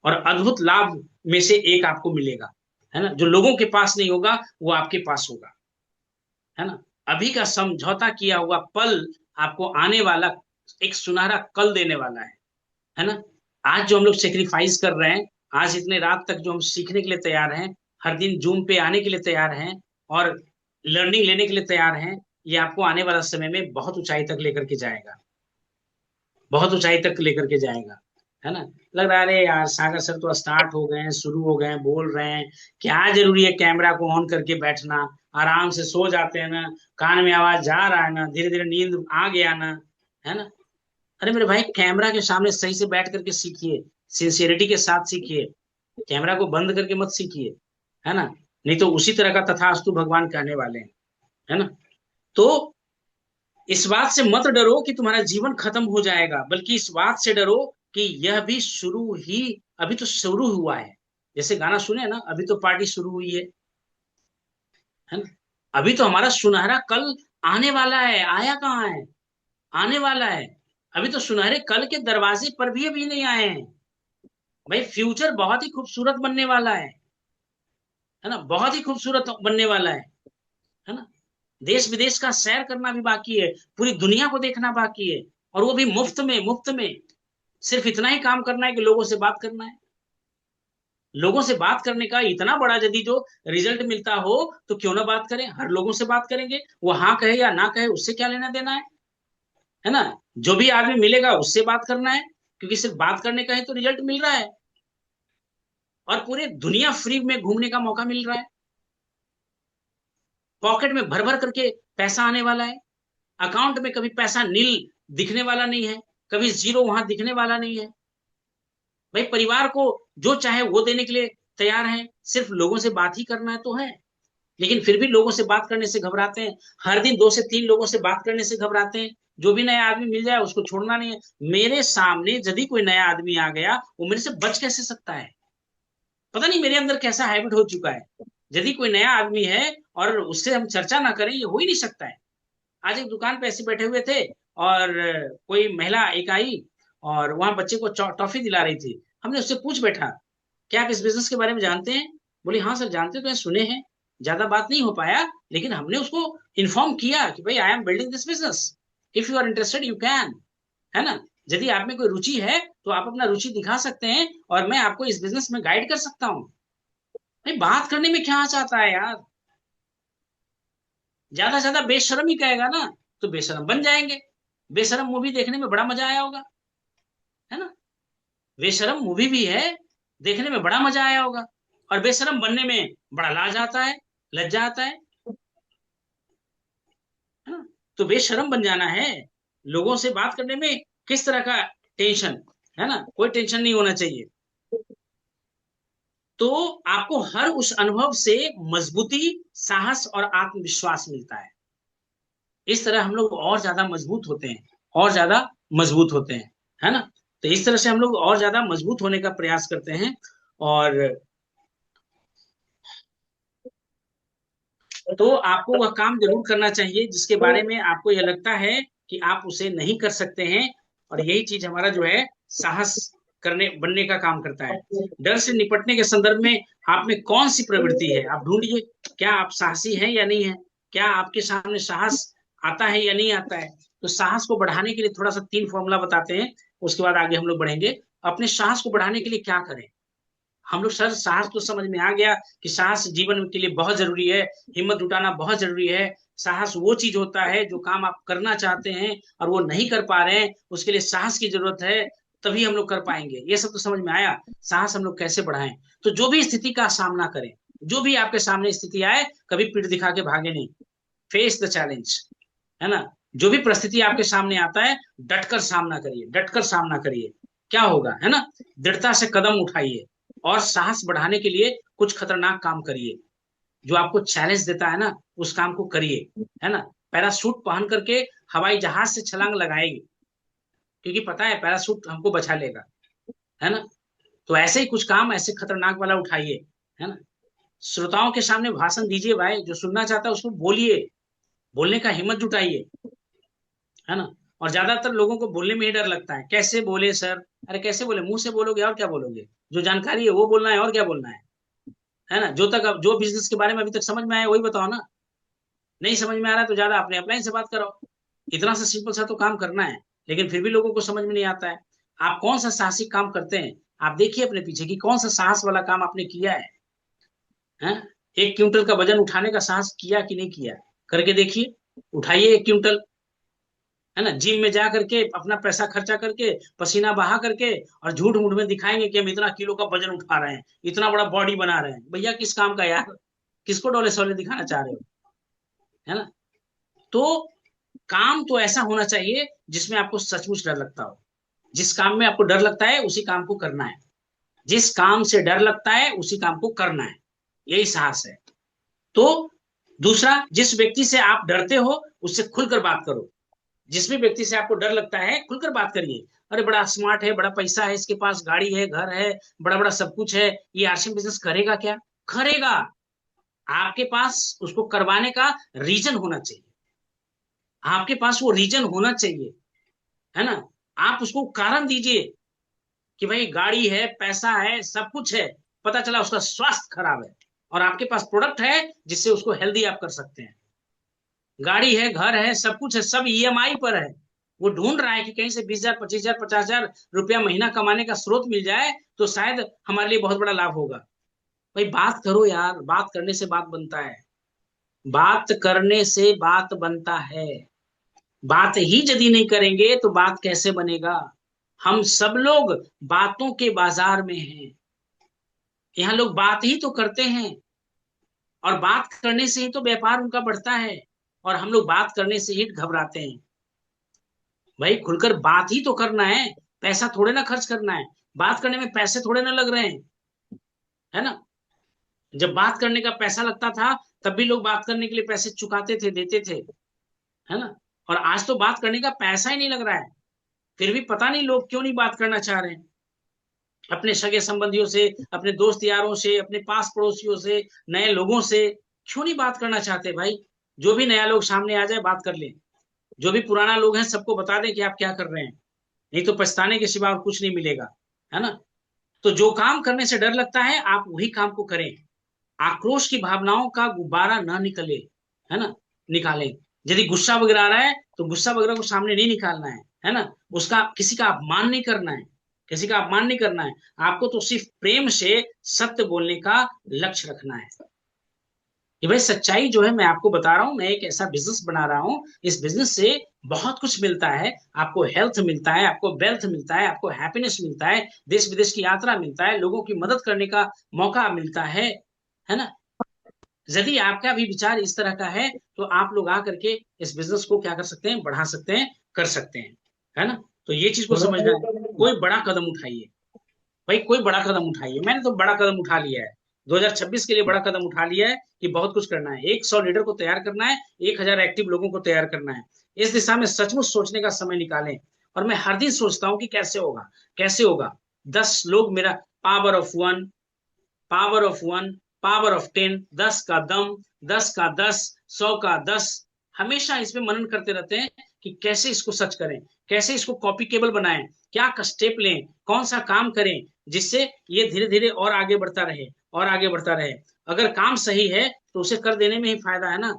और अद्भुत लाभ में से एक आपको मिलेगा, है ना। जो लोगों के पास नहीं होगा वो आपके पास होगा, है ना। अभी का समझौता किया हुआ पल आपको आने वाला एक सुनहरा कल देने वाला है ना। आज जो हम लोग सेक्रीफाइस कर रहे हैं, आज इतने रात तक जो हम सीखने के लिए तैयार हैं, हर दिन जूम पे आने के लिए तैयार हैं और लर्निंग लेने के लिए तैयार हैं, ये आपको आने वाला समय में बहुत ऊंचाई तक लेकर के जाएगा, बहुत ऊंचाई तक लेकर के जाएगा, है ना। लग रहा है अरे यार सागर सर तो स्टार्ट हो गए हैं, शुरू हो गए हैं, बोल रहे हैं, क्या जरूरी है कैमरा को ऑन करके बैठना, आराम से सो जाते हैं ना, कान में आवाज जा रहा है ना, धीरे धीरे नींद आ गया ना, है ना। अरे मेरे भाई, कैमरा के सामने सही से बैठ करके सीखिए, सिंसियरिटी के साथ सीखिए, कैमरा को बंद करके मत सीखिए, है ना। नहीं तो उसी तरह का तथास्तु भगवान कहने वाले हैं, है ना। तो इस बात से मत डरो कि तुम्हारा जीवन खत्म हो जाएगा, बल्कि इस बात से डरो कि यह भी शुरू ही, अभी तो शुरू हुआ है। जैसे गाना सुने ना, अभी तो पार्टी शुरू हुई है ना। अभी तो हमारा सुनहरा कल आने वाला है, आया कहाँ है, आने वाला है। अभी तो सुनहरे कल के दरवाजे पर भी अभी नहीं आए हैं। भाई फ्यूचर बहुत ही खूबसूरत बनने वाला है ना, बहुत ही खूबसूरत बनने वाला है ना। देश विदेश का सैर करना भी बाकी है, पूरी दुनिया को देखना बाकी है, और वो भी मुफ्त में, मुफ्त में। सिर्फ इतना ही काम करना है कि लोगों से बात करना है। लोगों से बात करने का इतना बड़ा यदि जो रिजल्ट मिलता हो तो क्यों ना बात करें, हर लोगों से बात करेंगे, वो हाँ कहे या ना कहे उससे क्या लेना देना है ना। जो भी आदमी मिलेगा उससे बात करना है, क्योंकि सिर्फ बात करने का ही तो रिजल्ट मिल रहा है, और पूरे दुनिया फ्री में घूमने का मौका मिल रहा है। पॉकेट में भर भर करके पैसा आने वाला है, अकाउंट में कभी पैसा नील दिखने वाला नहीं है, कभी जीरो वहां दिखने वाला नहीं है। भाई परिवार को जो चाहे वो देने के लिए तैयार है, सिर्फ लोगों से बात ही करना है तो है। लेकिन फिर भी लोगों से बात करने से घबराते हैं, हर दिन 2 से 3 लोगों से बात करने से घबराते हैं, जो भी नया आदमी मिल जाए उसको छोड़ना नहीं है। मेरे सामने यदि कोई नया आदमी आ गया, वो मेरे से बच कैसे सकता है? पता नहीं मेरे अंदर कैसा हैबिट हो चुका है। यदि कोई नया आदमी है और उससे हम चर्चा ना करें, ये हो ही नहीं सकता है। आज एक दुकान पे ऐसे बैठे हुए थे और कोई महिला एक आई और वहां बच्चे को टॉफी दिला रही थी। हमने उससे पूछ बैठा, क्या आप इस बिजनेस के बारे में जानते हैं? बोली हाँ सर जानते तो हैं, सुने हैं। ज्यादा बात नहीं हो पाया, लेकिन हमने उसको इन्फॉर्म किया कि भाई I am building this business, if you are interested you can, है ना। यदि आप में कोई रुचि है तो आप अपना रुचि दिखा सकते हैं और मैं आपको इस बिजनेस में गाइड कर सकता हूँ। भाई बात करने में क्या चाहता है यार? ज्यादा से ज्यादा बेशरम ही कहेगा ना, तो बेशरम बन जाएंगे। बेशरम मूवी देखने में बड़ा मजा आया होगा, है ना। बेशरम मूवी भी है, देखने में बड़ा मजा आया होगा, और बेशरम बनने में बड़ा लाज आता है, लज्जा आता है ना। तो बेशरम बन जाना है। लोगों से बात करने में किस तरह का टेंशन, है ना, कोई टेंशन नहीं होना चाहिए। तो आपको हर उस अनुभव से मजबूती, साहस और आत्मविश्वास मिलता है। इस तरह हम लोग और ज्यादा मजबूत होते हैं, और ज्यादा मजबूत होते हैं, है ना। तो इस तरह से हम लोग और ज्यादा मजबूत होने का प्रयास करते हैं। और तो आपको वह काम जरूर करना चाहिए जिसके बारे में आपको यह लगता है कि आप उसे नहीं कर सकते हैं। और यही चीज हमारा जो है साहस करने बनने का काम करता है। डर से निपटने के संदर्भ में आप में कौन सी प्रवृत्ति है, आप ढूंढिए। क्या आप साहसी हैं या नहीं है? क्या आपके सामने साहस आता है या नहीं आता है? तो साहस को बढ़ाने के लिए थोड़ा सा 3 फॉर्मूला बताते हैं, उसके बाद आगे हम लोग बढ़ेंगे। अपने साहस को बढ़ाने के लिए क्या करें? हम लोग सर साहस तो समझ में आ गया कि साहस जीवन के लिए बहुत जरूरी है, हिम्मत जुटाना बहुत जरूरी है। साहस वो चीज होता है जो काम आप करना चाहते हैं और वो नहीं कर पा रहे हैं, उसके लिए साहस की जरूरत है, तभी हम लोग कर पाएंगे। ये सब तो समझ में आया। साहस हम लोग कैसे बढ़ाएं? तो जो भी स्थिति का सामना करें, जो भी आपके सामने स्थिति आए, कभी पीठ दिखा के भागे नहीं। फेस द चैलेंज, है ना। जो भी परिस्थिति आपके सामने आता है, डटकर सामना करिए, डटकर सामना करिए। क्या होगा, है ना। दृढ़ता से कदम उठाइए और साहस बढ़ाने के लिए कुछ खतरनाक काम करिए। जो आपको चैलेंज देता है ना, उस काम को करिए, है ना। पैराशूट पहन करके हवाई जहाज से छलांग लगाएगी, क्योंकि पता है पैराशूट हमको बचा लेगा, है ना। तो ऐसे ही कुछ काम ऐसे खतरनाक वाला उठाइए, है ना। श्रोताओं के सामने भाषण दीजिए भाई, जो सुनना चाहता है उसको बोलिए, बोलने का हिम्मत जुटाइए, है ना। और ज्यादातर लोगों को बोलने में ही डर लगता है, कैसे बोले सर? अरे कैसे बोले? मुंह से बोलोगे और क्या बोलोगे? जो जानकारी है वो बोलना है, और क्या बोलना है ना। जो तक अब जो बिजनेस के बारे में अभी तक समझ में आया वही बताओ ना। नहीं समझ में आ रहा तो ज्यादा अपने अपलाइन से बात करो। इतना सा सिंपल सा तो काम करना है, लेकिन फिर भी लोगों को समझ में नहीं आता है। आप कौन सा साहसिक काम करते हैं? आप देखिए अपने पीछे कि कौन सा साहस वाला काम आपने किया है? 1 क्विंटल का वजन उठाने का साहस किया कि नहीं किया? करके देखिए, उठाइए 1 क्विंटल, है ना। जिम में जा करके अपना पैसा खर्चा करके, पसीना बहा करके, और झूठ मूठ में दिखाएंगे कि हम इतना किलो का वजन उठा रहे हैं, इतना बड़ा बॉडी बना रहे हैं। भैया किस काम का यार? किसको डोले सोले दिखाना चाह रहे हो, है ना। तो काम तो ऐसा होना चाहिए जिसमें आपको सचमुच डर लगता हो। जिस काम में आपको डर लगता है उसी काम को करना है। जिस काम से डर लगता है उसी काम को करना है, यही साहस है। तो दूसरा, जिस व्यक्ति से आप डरते हो उससे खुलकर बात करो। जिस भी व्यक्ति से आपको डर लगता है, खुलकर बात करिए। अरे बड़ा स्मार्ट है, बड़ा पैसा है इसके पास, गाड़ी है, घर है, बड़ा बड़ा सब कुछ है, ये आरसीएम बिजनेस करेगा क्या? करेगा। आपके पास उसको करवाने का रीजन होना चाहिए। आपके पास वो रीजन होना चाहिए, है ना। आप उसको कारण दीजिए कि भाई गाड़ी है, पैसा है, सब कुछ है, पता चला उसका स्वास्थ्य खराब है, और आपके पास प्रोडक्ट है जिससे उसको हेल्दी आप कर सकते हैं। गाड़ी है, घर है, सब कुछ है, सब ईएमआई पर है। वो ढूंढ रहा है कि कहीं से 20,000, 25,000, 50,000 रुपया महीना कमाने का स्रोत मिल जाए तो शायद हमारे लिए बहुत बड़ा लाभ होगा। भाई बात करो यार, बात करने से बात बनता है। बात करने से बात बनता है। बात ही यदि नहीं करेंगे तो बात कैसे बनेगा? हम सब लोग बातों के बाजार में हैं। यहाँ लोग बात ही तो करते हैं, और बात करने से ही तो व्यापार उनका बढ़ता है, और हम लोग बात करने से ही घबराते हैं। भाई खुलकर बात ही तो करना है, पैसा थोड़े ना खर्च करना है। बात करने में पैसे थोड़े ना लग रहे हैं, है ना। जब बात करने का पैसा लगता था तब भी लोग बात करने के लिए पैसे चुकाते थे, देते थे, है ना। और आज तो बात करने का पैसा ही नहीं लग रहा है, फिर भी पता नहीं लोग क्यों नहीं बात करना चाह रहे हैं अपने सगे संबंधियों से, अपने दोस्त यारों से, अपने पास पड़ोसियों से, नए लोगों से। क्यों नहीं बात करना चाहते भाई? जो भी नया लोग सामने आ जाए बात कर ले, जो भी पुराना लोग हैं सबको बता दें कि आप क्या कर रहे हैं, नहीं तो पछताने के सिवा और कुछ नहीं मिलेगा, है ना? तो जो काम करने से डर लगता है आप वही काम को करें। आक्रोश की भावनाओं का गुब्बारा ना निकले, है ना, निकालें। यदि गुस्सा वगैरह आ रहा है तो गुस्सा वगैरह को सामने नहीं निकालना है ना? उसका किसी का अपमान नहीं करना है, किसी का अपमान नहीं करना है। आपको तो सिर्फ प्रेम से सत्य बोलने का लक्ष्य रखना है कि भाई सच्चाई जो है, मैं आपको बता रहा हूं, मैं एक ऐसा बिजनेस बना रहा हूं, इस बिजनेस से बहुत कुछ मिलता है। आपको हेल्थ मिलता है, आपको वेल्थ मिलता है, आपको हैप्पीनेस मिलता है, देश विदेश की यात्रा मिलता है, लोगों की मदद करने का मौका मिलता है ना? यदि आपका भी विचार इस तरह का है तो आप लोग आकर के इस बिजनेस को क्या कर सकते हैं, बढ़ा सकते हैं, कर सकते हैं, है ना? तो ये चीज को समझना है। कोई बड़ा कदम उठाइए भाई, कोई बड़ा कदम उठाइए। मैंने तो बड़ा कदम उठा लिया है, 2026 के लिए बड़ा कदम उठा लिया है कि बहुत कुछ करना है। 100 लीडर को तैयार करना है, 1000 एक्टिव लोगों को तैयार करना है। इस दिशा में सचमुच सोचने का समय निकालें। और मैं हर दिन सोचता हूँ कि कैसे होगा, कैसे होगा। 10 लोग मेरा, power of one, power of one, power of 10, 10 का दम, 10 का 10, 100 का 10। हमेशा इस पे मनन करते रहते हैं कि कैसे इसको सच करें, कैसे इसको कॉपी केबल बनाएं, क्या स्टेप लें, कौन सा काम करें जिससे ये धीरे धीरे और आगे बढ़ता रहे, और आगे बढ़ता रहे। अगर काम सही है तो उसे कर देने में ही फायदा है ना।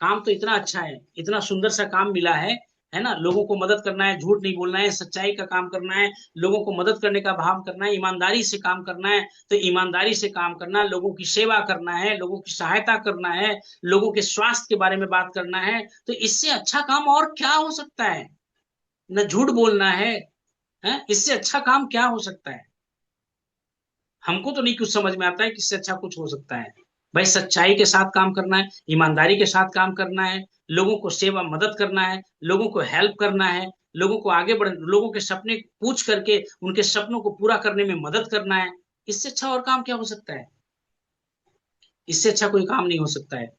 काम तो इतना अच्छा है, इतना सुंदर सा काम मिला है ना? लोगों को मदद करना है, झूठ नहीं बोलना है, सच्चाई का काम करना है, लोगों को मदद करने का भाव करना है, ईमानदारी से काम करना है। तो ईमानदारी से काम करना, लोगों की सेवा करना है, लोगों की सहायता करना है, लोगों के स्वास्थ्य के बारे में बात करना है। तो इससे अच्छा काम और क्या हो सकता है? न झूठ बोलना है? इससे अच्छा काम क्या हो सकता है? हमको तो नहीं कुछ समझ में आता है कि इससे अच्छा कुछ हो सकता है। भाई सच्चाई के साथ काम करना है, ईमानदारी के साथ काम करना है, लोगों को सेवा मदद करना है, लोगों को हेल्प करना है, लोगों को आगे बढ़, लोगों के सपने पूछ करके उनके सपनों को पूरा करने में मदद करना है। इससे अच्छा और काम क्या हो सकता है? इससे अच्छा कोई काम नहीं हो सकता है।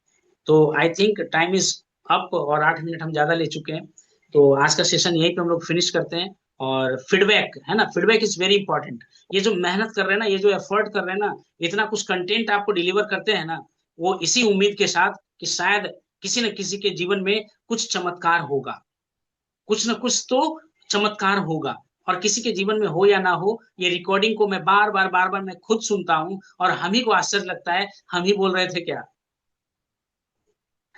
तो I think time is up, और 8 मिनट हम ज्यादा ले चुके हैं। तो आज का सेशन यहीं पे हम लोग फिनिश करते हैं। और फीडबैक है ना, फीडबैक इज वेरी इंपॉर्टेंट। ये जो मेहनत कर रहे हैं ना, ये जो एफर्ट कर रहे हैं ना, इतना कुछ कंटेंट आपको डिलीवर करते हैं ना, वो इसी उम्मीद के साथ कि शायद किसी न किसी के जीवन में कुछ चमत्कार होगा, कुछ न कुछ तो चमत्कार होगा। और किसी के जीवन में हो या ना हो, ये रिकॉर्डिंग को मैं बार बार मैं खुद सुनता हूँ, और हम ही को आश्चर्य लगता है, हम ही बोल रहे थे क्या,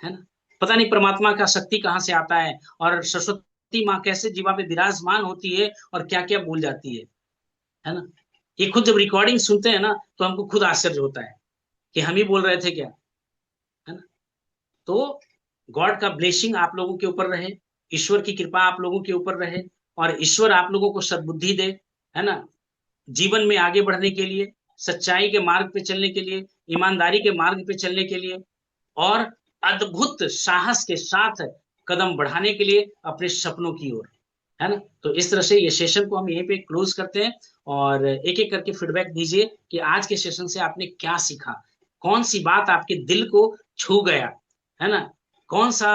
है ना? पता नहीं परमात्मा का शक्ति कहाँ से आता है, और सरस्वती माँ कैसे जीवा पे विराजमान होती है और क्या क्या बोल जाती है ना? ये खुद जब रिकॉर्डिंग सुनते हैं ना तो हमको खुद आश्चर्य होता है कि हम ही बोल रहे थे क्या, है ना? तो गॉड का ब्लेसिंग आप लोगों के ऊपर रहे, ईश्वर की कृपा आप लोगों के ऊपर रहे, और ईश्वर आप लोगों को सद्बुद्धि दे, है ना, जीवन में आगे बढ़ने के लिए, सच्चाई के मार्ग पे चलने के लिए, ईमानदारी के मार्ग पे चलने के लिए, और अद्भुत साहस के साथ कदम बढ़ाने के लिए अपने सपनों की ओर, है ना? तो इस तरह से ये सेशन को हम यहीं पे क्लोज करते हैं। और एक एक करके फीडबैक दीजिए कि आज के सेशन से आपने क्या सीखा, कौन सी बात आपके दिल को छू गया, है ना? कौन सा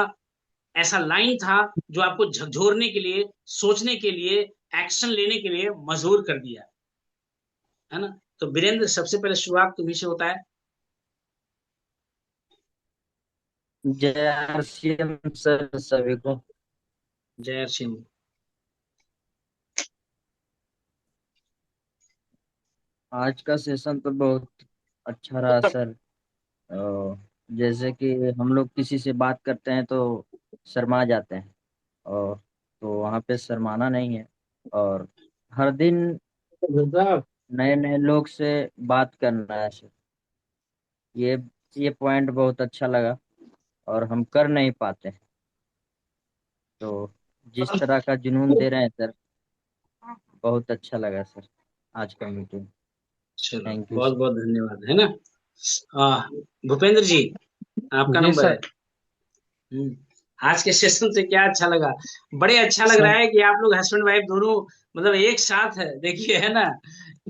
ऐसा लाइन था जो आपको झकझोरने के लिए, सोचने के लिए, एक्शन लेने के लिए मजबूर कर दिया, है ना? तो वीरेंद्र, सबसे पहले शुरुआत तुम्ही से होता है। जय आरसीएम सर सभी को। जय सिंह। आज का सेशन तो बहुत अच्छा रहा सर। जैसे कि हम लोग किसी से बात करते हैं तो शर्मा जाते हैं, और तो वहाँ पे शर्माना नहीं है, और हर दिन नए नए लोग से बात करना है सर। ये ये पॉइंट बहुत अच्छा लगा, और हम कर नहीं पाते हैं। तो जिस तरह का जुनून दे रहे हैं सर, बहुत अच्छा लगा सर आज का मीटिंग। चलो थैंक यू बहुत सर। बहुत धन्यवाद, है ना? भूपेंद्र जी, आपका जी नंबर है। सर। आज के सेशन से क्या अच्छा लगा? बड़े अच्छा लग रहा सर है कि आप लोग हस्बैंड वाइफ दोनों मतलब एक साथ है, देखिए, है ना?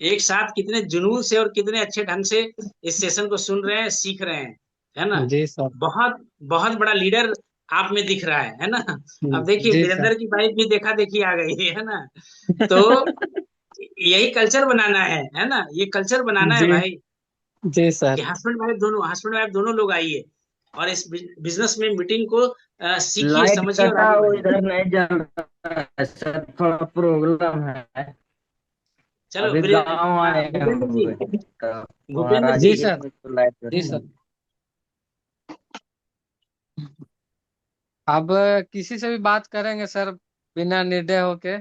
एक साथ कितने जुनून से और कितने अच्छे ढंग से इस सेशन को सुन रहे हैं, सीख रहे हैं, है ना? जी सर। बहुत बहुत बड़ा लीडर आप में दिख रहा है ना। अब देखिए जी सर। वीरेंद्र की वाइफ भी देखा देखी आ गई है ना। तो यही कल्चर बनाना है ना, ये कल्चर बनाना है जी भाई, जी कि सर। हस्बैंड वाइफ दोनों लोग आइए और इस बिजनेस में मीटिंग को सीखिए, लाइट समझिए और कटा आगे हो, बढ़िए। इधर नहीं जल रहा है सर, थोड़ा प्रॉब्लम है। चलो अभी गांव आए हैं हम भूपेंद्र जी, लोग, तो वहाँ भूपेंद्र जी, जी राजगीर सर। में तो लाइट जी रहती सर। नहीं। अब किसी से भी बात करेंगे सर, बिना निर्दय होके,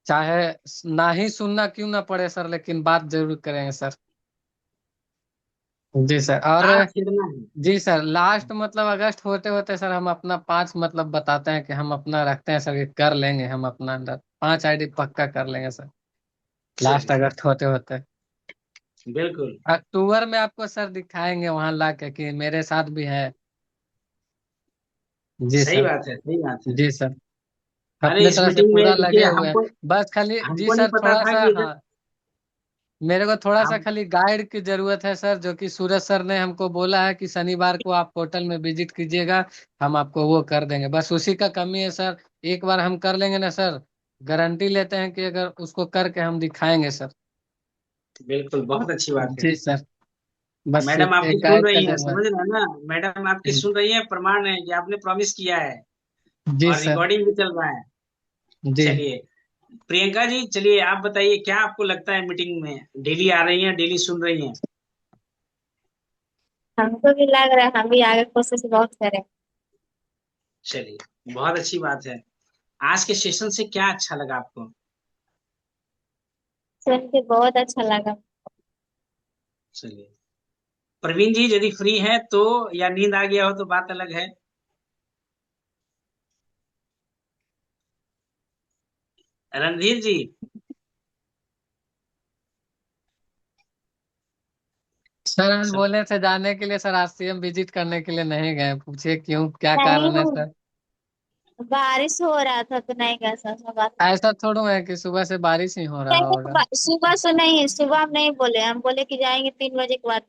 चाहे ना ही सुनना क्यों ना पड़े सर, लेकिन बात जरूर करेंगे सर। जी सर। और तार छेड़ना है। जी सर, लास्ट मतलब अगस्त होते होते सर हम अपना 5 मतलब बताते हैं कि हम अपना रखते हैं सर, कि कर लेंगे हम अपना अंदर 5 आईडी पक्का कर लेंगे सर, लास्ट चलिए, अगस्त होते होते। बिल्कुल अक्टूबर में आपको सर दिखाएंगे वहां ला के कि मेरे साथ भी है। जी सही सर। बात है, सही बात है। जी सर। अरे अपने इस तरह से मीटिंग पूरा में लगे देखिए, हुए हैं। हमको बस खाली जी हमको नहीं सर पता थोड़ा था सा, कि इधर हाँ, मेरे को थोड़ा सा हम खाली गाइड की जरूरत है सर, जो कि सूरज सर ने हमको बोला है कि शनिवार को आप पोर्टल में विजिट कीजिएगा, हम आपको वो कर देंगे। बस उसी का कमी है सर। एक बार हम कर लेंगे ना सर, गारंटी लेते हैं कि अगर उसको करके हम दिखाएंगे सर। बिल्कुल, बहुत अच्छी बात है। जी सर। बस मैडम आपकी एक सुन गाइड का रही हैं, जरूरत। समझ रहे हैं ना, मैडम आपकी सुन रही हैं, प्रमाण है कि आपने प्रॉमिस किया है जी और सर। रिकॉर्डिंग भी चल रहा है। जी। चलिए प्रियंका जी, चलिए आप बताइए, क्या आपको लगता है मीटिंग में डेली आ रही हैं, डेली सुन रही हैं? हमको भी लग रहा है हम भी आगे कोशिश बहुत करें। चलिए, बहुत अच्छी बात है। आज के सेशन से क्या अच्छा लगा आपको? सुन के बहुत अच्छा लगा। चलिए, प्रवीण जी यदि फ्री हैं तो, या नींद आ गया हो तो बात अलग है। रणधीर जी, सर आज सब बोले थे जाने के लिए सर, आज सीएम विजिट करने के लिए नहीं गए, पूछिए क्यों, क्या नहीं कारण है वो सर? बारिश हो रहा था तो नहीं गया सर बात। ऐसा थोड़ा है कि सुबह से बारिश ही हो रहा नहीं होगा। सुबह से नहीं, सुबह हम नहीं बोले, हम बोले कि जाएंगे 3 बजे के बाद।